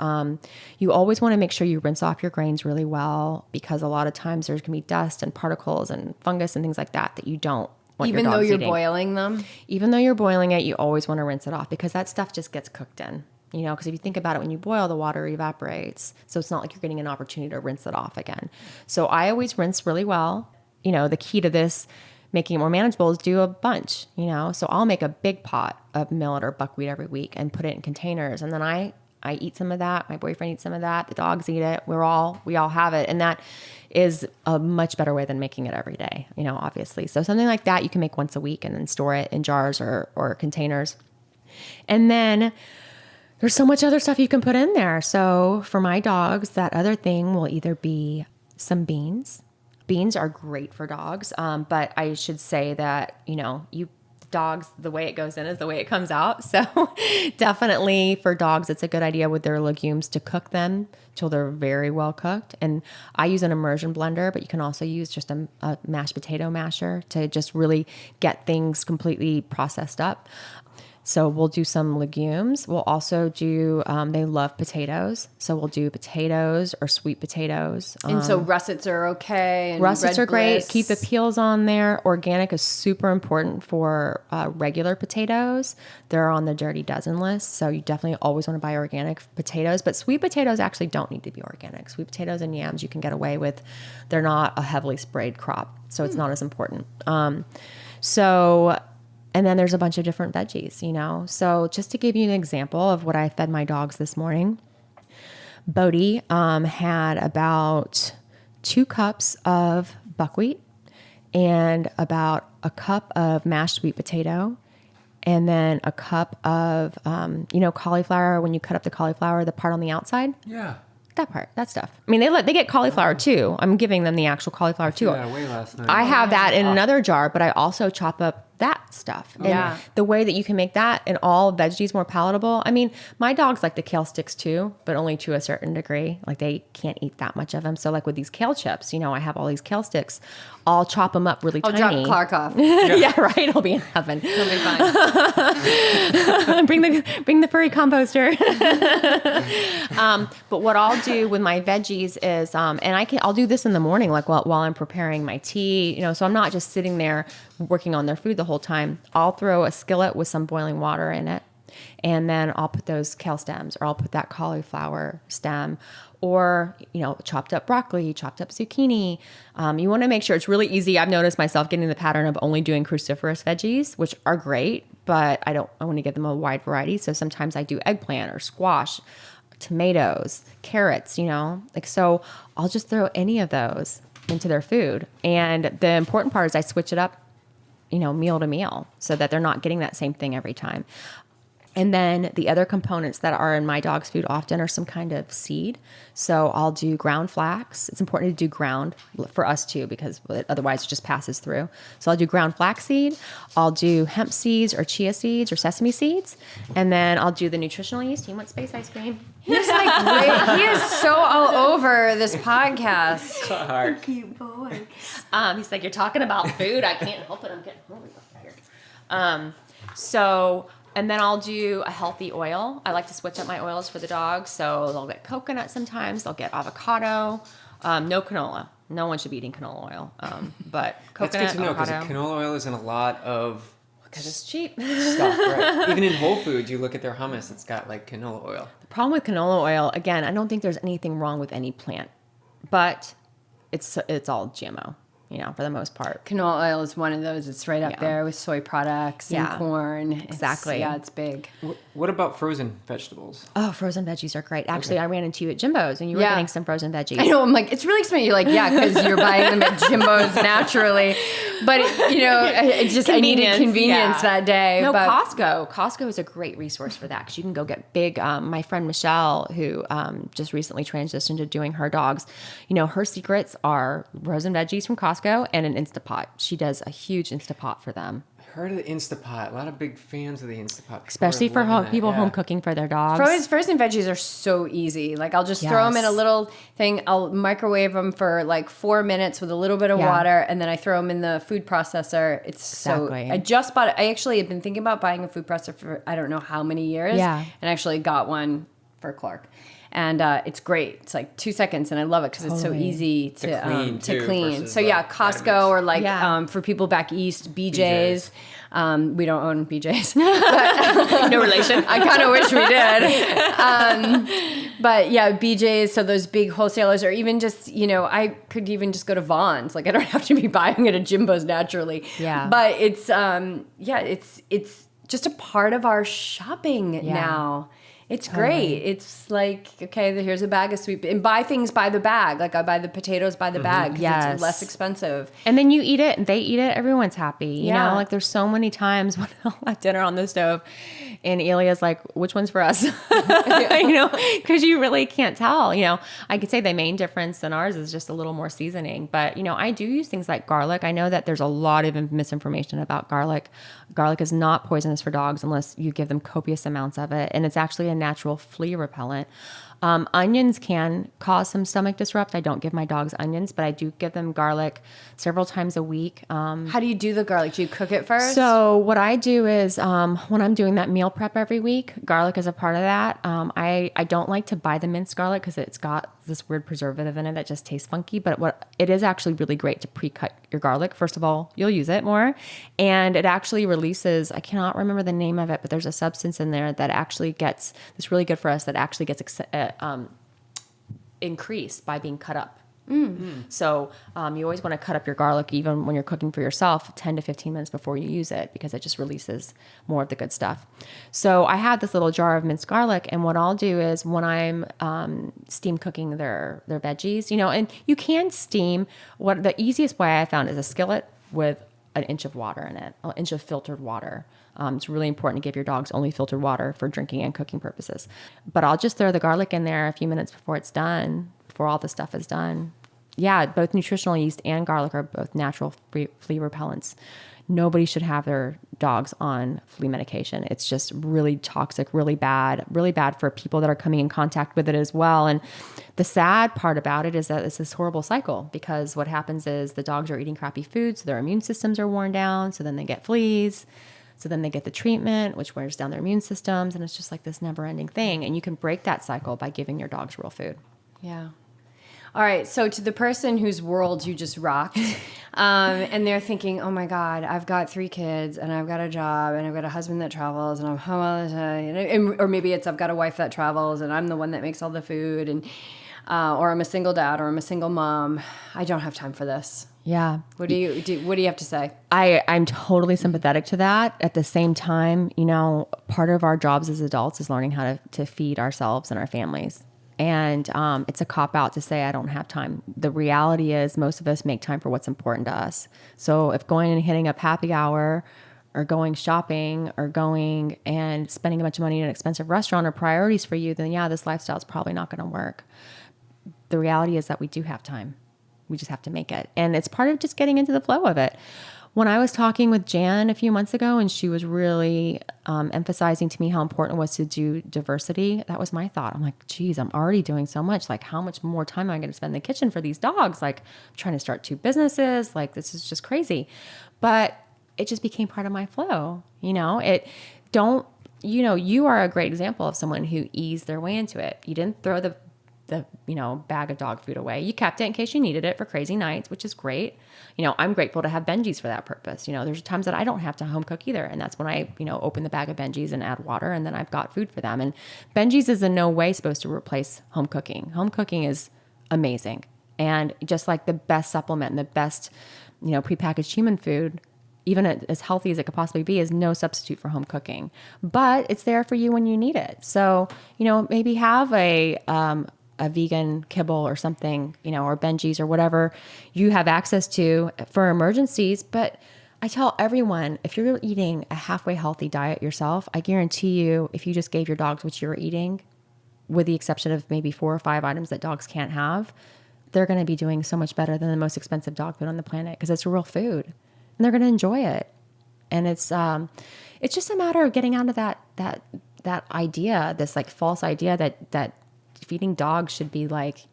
You always want to make sure you rinse off your grains really well, because a lot of times there's going to be dust and particles and fungus and things like that you don't want your dogs eating. Even though you're boiling them? Even though you're boiling it, you always want to rinse it off, because that stuff just gets cooked in. Because if you think about it, when you boil, the water evaporates. So it's not like you're getting an opportunity to rinse it off again. So I always rinse really well. The key to this, making it more manageable, is do a bunch, So I'll make a big pot of millet or buckwheat every week and put it in containers. And then I eat some of that. My boyfriend eats some of that. The dogs eat it. We all have it. And that is a much better way than making it every day, obviously. So something like that you can make once a week and then store it in jars or containers. And then there's so much other stuff you can put in there. So for my dogs, that other thing will either be some beans. Beans are great for dogs, but I should say that, dogs, the way it goes in is the way it comes out. So definitely for dogs, it's a good idea with their legumes to cook them till they're very well cooked. And I use an immersion blender, but you can also use just a mashed potato masher to just really get things completely processed up. So we'll do some legumes. We'll also do, they love potatoes. So we'll do potatoes or sweet potatoes. And so russets are okay. And russets are great. bliss. Keep the peels on there. Organic is super important for regular potatoes. They're on the Dirty Dozen list. So you definitely always want to buy organic potatoes. But sweet potatoes actually don't need to be organic. Sweet potatoes and yams you can get away with. They're not a heavily sprayed crop. So it's not as important. And then there's a bunch of different veggies, So just to give you an example of what I fed my dogs this morning, Bodhi had about 2 cups of buckwheat and about a cup of mashed sweet potato, and then a cup of, cauliflower. When you cut up the cauliflower, the part on the outside, Yeah. that part, that stuff. I mean, they get cauliflower too. I'm giving them the actual cauliflower too. Yeah, way last night. I have that in another jar, but I also chop up that stuff. And Yeah. the way that you can make that and all veggies more palatable. I mean, my dogs like the kale sticks too, but only to a certain degree. Like they can't eat that much of them. So like with these kale chips, I have all these kale sticks. I'll chop them up really I'll tiny. drop Clark off. Yeah, right. I'll be in heaven. He'll be fine. bring the furry composter. But what I'll do with my veggies is, I'll do this in the morning, like while I'm preparing my tea, so I'm not just sitting there working on their food the whole time. I'll throw a skillet with some boiling water in it. And then I'll put those kale stems, or I'll put that cauliflower stem, or, chopped up broccoli, chopped up zucchini. You want to make sure it's really easy. I've noticed myself getting the pattern of only doing cruciferous veggies, which are great, but I want to give them a wide variety. So sometimes I do eggplant or squash, tomatoes, carrots, so I'll just throw any of those into their food. And the important part is I switch it up, meal to meal, so that they're not getting that same thing every time. And then the other components that are in my dog's food often are some kind of seed. So I'll do ground flax. It's important to do ground for us too, because otherwise it just passes through. So I'll do ground flax seed. I'll do hemp seeds or chia seeds or sesame seeds. And then I'll do the nutritional yeast. You want space ice cream? He's like, he is so all over this podcast. Clark. Cute boy. He's like, you're talking about food. I can't help it. I'm getting hungry over here. And then I'll do a healthy oil. I like to switch up my oils for the dogs. So they'll get coconut sometimes. They'll get avocado. No canola. No one should be eating canola oil. But coconut, That's good to know, because avocado. canola oil is in a lot of Because it's cheap. stuff, right? Even in Whole Foods, you look at their hummus, it's got like canola oil. The problem with canola oil, again, I don't think there's anything wrong with any plant. But it's all GMO, for the most part. Canola oil is one of those. It's right up there with soy products and corn. Exactly. It's big. What about frozen vegetables? Oh, frozen veggies are great. Actually, I ran into you at Jimbo's and you were getting some frozen veggies. I know. I'm like, it's really expensive. You're like, yeah, because you're buying them at Jimbo's naturally. But, I needed convenience that day. No, but Costco. Costco is a great resource for that because you can go get big. My friend Michelle, who just recently transitioned to doing her dogs, her secrets are frozen veggies from Costco and an Instapot. She does a huge Instapot for them. Heard of the Instapot. A lot of big fans of the Instapot. Especially for people home cooking for their dogs. frozen veggies are so easy. Like I'll just throw them in a little thing. I'll microwave them for like 4 minutes with a little bit of water, and then I throw them in the food processor. It's so. I just bought it. I actually had been thinking about buying a food processor for I don't know how many years. Yeah. And actually got one for Clark. And it's great. It's like 2 seconds, and I love it because it's so easy to clean. So yeah, Costco or like for people back east, BJ's. We don't own BJ's, but no relation. I kind of wish we did. But yeah, BJ's. So those big wholesalers, or even just I could even just go to Vaughn's. Like I don't have to be buying it at Jimbo's naturally. Yeah. But it's it's just a part of our shopping now. It's great. It's like, okay, here's a bag of sweet, and buy things by the bag. Like I buy the potatoes by the bag because it's less expensive. And then you eat it and they eat it. Everyone's happy. You know, like there's so many times when I'll have dinner on the stove and Elia's like, which one's for us? Because you really can't tell. I could say the main difference in ours is just a little more seasoning. But, I do use things like garlic. I know that there's a lot of misinformation about garlic. Garlic is not poisonous for dogs unless you give them copious amounts of it. And it's actually a natural flea repellent. Onions can cause some stomach disrupt. I don't give my dogs onions, but I do give them garlic several times a week. How do you do the garlic? Do you cook it first? So what I do is when I'm doing that meal prep every week, garlic is a part of that. I don't like to buy the minced garlic because it's got this weird preservative in it that just tastes funky. But it is actually really great to pre-cut your garlic. First of all, you'll use it more. And it actually releases, I cannot remember the name of it, but there's a substance in there that actually that's really good for us, that actually gets increased by being cut up So you always want to cut up your garlic, even when you're cooking for yourself, 10 to 15 minutes before you use it, because it just releases more of the good stuff. So I have this little jar of minced garlic, and what I'll do is when I'm steam cooking their veggies, and you can steam. What the easiest way I found is a skillet with an inch of water in it, an inch of filtered water. It's really important to give your dogs only filtered water for drinking and cooking purposes. But I'll just throw the garlic in there a few minutes before it's done, before all the stuff is done. Yeah, both nutritional yeast and garlic are both natural flea repellents. Nobody should have their dogs on flea medication. It's just really toxic, really bad for people that are coming in contact with it as well. And the sad part about it is that it's this horrible cycle, because what happens is the dogs are eating crappy food, so their immune systems are worn down, so then they get fleas. So then they get the treatment, which wears down their immune systems, and it's just like this never-ending thing. And you can break that cycle by giving your dogs real food. Yeah. All right. So to the person whose world you just rocked, and they're thinking, oh my God, I've got 3 kids and I've got a job and I've got a husband that travels and I'm home all the time. Or maybe it's I've got a wife that travels and I'm the one that makes all the food, and or I'm a single dad or I'm a single mom. I don't have time for this. Yeah. What do you have to say? I'm totally sympathetic to that. At the same time, part of our jobs as adults is learning how to feed ourselves and our families. And it's a cop-out to say I don't have time. The reality is most of us make time for what's important to us. So if going and hitting up happy hour or going shopping or going and spending a bunch of money in an expensive restaurant are priorities for you, then yeah, this lifestyle is probably not going to work. The reality is that we do have time. We just have to make it. And it's part of just getting into the flow of it. When I was talking with Jan a few months ago, and she was really emphasizing to me how important it was to do diversity, that was my thought. I'm like, geez, I'm already doing so much. Like, how much more time am I going to spend in the kitchen for these dogs? Like, I'm trying to start 2 businesses. Like, this is just crazy. But it just became part of my flow. You are a great example of someone who eased their way into it. You didn't throw the bag of dog food away. You kept it in case you needed it for crazy nights, which is great. I'm grateful to have Benjiis for that purpose. There's times that I don't have to home cook either. And that's when I, open the bag of Benjiis and add water, and then I've got food for them. And Benjiis is in no way supposed to replace home cooking. Home cooking is amazing. And just like the best supplement and the best, prepackaged human food, even as healthy as it could possibly be, is no substitute for home cooking. But it's there for you when you need it. So, maybe have a vegan kibble or something, or Benjiis or whatever you have access to for emergencies. But I tell everyone, if you're eating a halfway healthy diet yourself, I guarantee you, if you just gave your dogs what you're eating, with the exception of maybe 4 or 5 items that dogs can't have, they're going to be doing so much better than the most expensive dog food on the planet, because it's real food and they're going to enjoy it. And it's just a matter of getting out of that idea, this like false idea that feeding dogs should be like,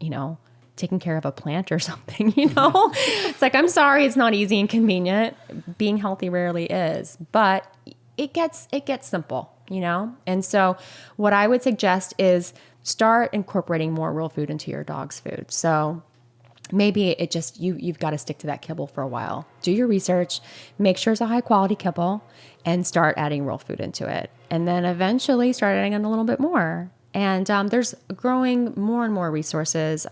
taking care of a plant or something, It's like, I'm sorry, it's not easy and convenient. Being healthy rarely is, but it gets simple, And so what I would suggest is start incorporating more real food into your dog's food. So maybe it just, you've got to stick to that kibble for a while. Do your research, make sure it's a high quality kibble, and start adding real food into it. And then eventually start adding in a little bit more. And there's growing more and more resources.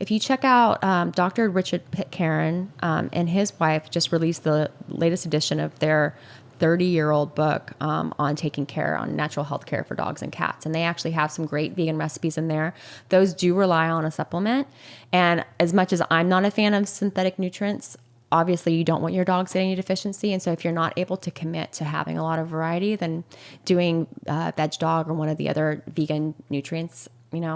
If you check out Dr. Richard Pitcairn and his wife just released the latest edition of their 30-year-old book on taking care, on natural health care for dogs and cats. And they actually have some great vegan recipes in there. Those do rely on a supplement. And as much as I'm not a fan of synthetic nutrients, obviously you don't want your dogs getting a deficiency. And so if you're not able to commit to having a lot of variety, then doing Veg Dog or one of the other vegan nutrients,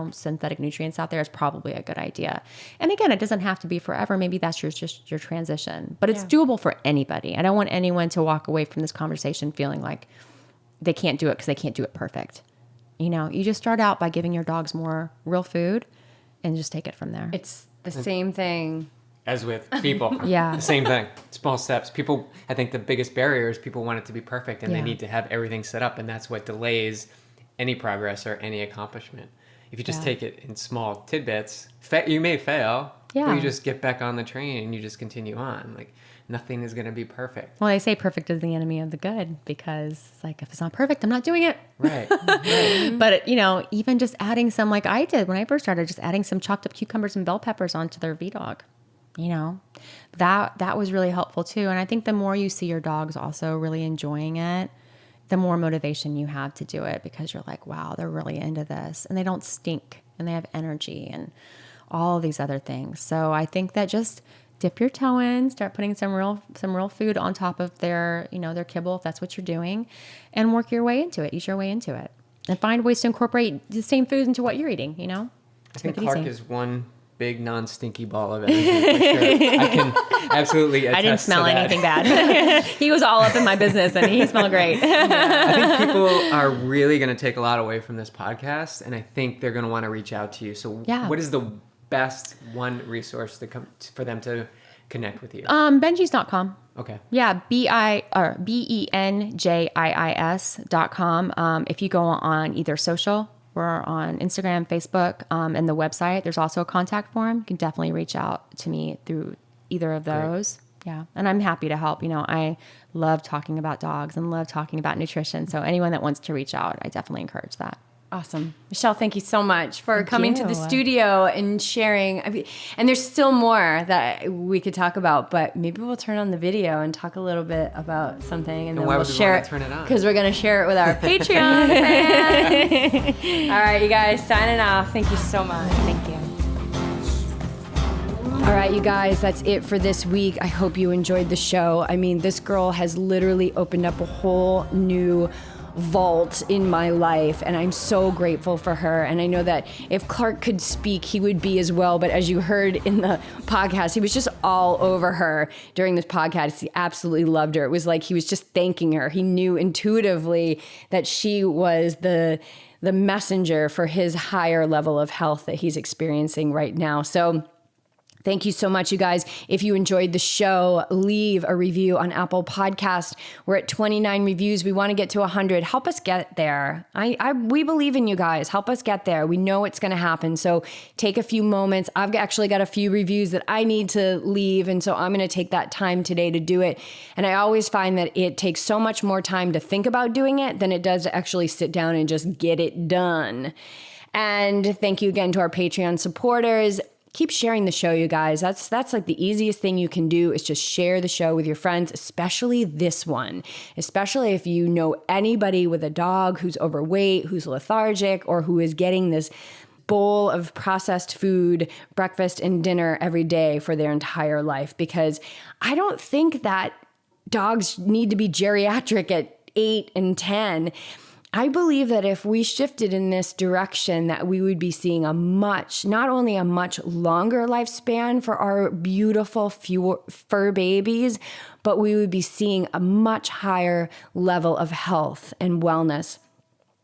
synthetic nutrients out there is probably a good idea. And again, it doesn't have to be forever. Maybe that's just your transition, but it's doable for anybody. I don't want anyone to walk away from this conversation feeling like they can't do it because they can't do it perfect. You just start out by giving your dogs more real food and just take it from there. It's the same thing. As with people. Yeah. The same thing. Small steps. People, I think the biggest barrier is people want it to be perfect and they need to have everything set up, and that's what delays any progress or any accomplishment. If you just take it in small tidbits, you may fail, but you just get back on the train and you just continue on. Like, nothing is going to be perfect. Well, they say perfect is the enemy of the good, because it's like, if it's not perfect, I'm not doing it. Right. Right. But, even just adding some, like I did when I first started, just adding some chopped up cucumbers and bell peppers onto their V-Dog, that was really helpful too. And I think the more you see your dogs also really enjoying it, the more motivation you have to do it, because you're like, wow, they're really into this, and they don't stink, and they have energy and all of these other things. So I think that just dip your toe in, start putting some real food on top of their, their kibble, if that's what you're doing, and work your way into it, eat your way into it, and find ways to incorporate the same foods into what you're eating, I think Clark is one big non-stinky ball of energy, for sure. I can absolutely attest I didn't smell to that. anything bad. He was all up in my business, and he smelled great. I think people are really going to take a lot away from this podcast, and I think they're going to want to reach out to you. So what is the best one resource for them to connect with you? Benjiis.com. Okay. Yeah, benjiis.com. If you go on either social, we're on Instagram, Facebook, and the website. There's also a contact form. You can definitely reach out to me through either of those. Great. Yeah, and I'm happy to help. I love talking about dogs and love talking about nutrition. So anyone that wants to reach out, I definitely encourage that. Awesome. Michelle, thank you so much for coming to the studio and sharing. And there's still more that we could talk about, but maybe we'll turn on the video and talk a little bit about something, and then we'll share it. Because we're going to share it with our Patreon fans. All right, you guys, signing off. Thank you so much. Thank you. All right, you guys, that's it for this week. I hope you enjoyed the show. This girl has literally opened up a whole new vault in my life, and I'm so grateful for her. And I know that if Clark could speak, he would be as well. But as you heard in the podcast, he was just all over her during this podcast. He absolutely loved her. It was like he was just thanking her. He knew intuitively that she was the messenger for his higher level of health that he's experiencing right now. So thank you so much, you guys. If you enjoyed the show, leave a review on Apple Podcast. We're at 29 reviews. We want to get to 100. Help us get there. We believe in you guys. Help us get there. We know it's going to happen. So take a few moments. I've actually got a few reviews that I need to leave, and so I'm going to take that time today to do it. And I always find that it takes so much more time to think about doing it than it does to actually sit down and just get it done. And thank you again to our Patreon supporters. Keep sharing the show, you guys. That's like the easiest thing you can do, is just share the show with your friends, especially this one. Especially if you know anybody with a dog who's overweight, who's lethargic, or who is getting this bowl of processed food, breakfast and dinner every day for their entire life. Because I don't think that dogs need to be geriatric at 8 and 10. I believe that if we shifted in this direction, that we would be seeing not only a much longer lifespan for our beautiful fur babies, but we would be seeing a much higher level of health and wellness.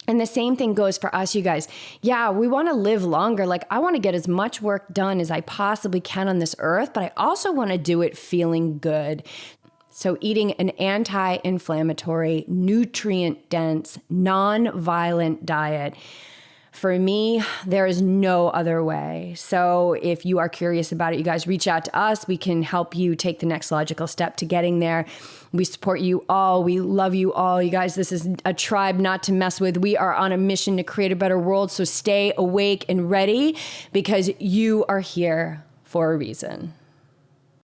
And the same thing goes for us, you guys. Yeah, we want to live longer. Like, I want to get as much work done as I possibly can on this earth, but I also want to do it feeling good. So eating an anti-inflammatory, nutrient-dense, non-violent diet. For me, there is no other way. So if you are curious about it, you guys reach out to us. We can help you take the next logical step to getting there. We support you all. We love you all. You guys, this is a tribe not to mess with. We are on a mission to create a better world. So stay awake and ready, because you are here for a reason.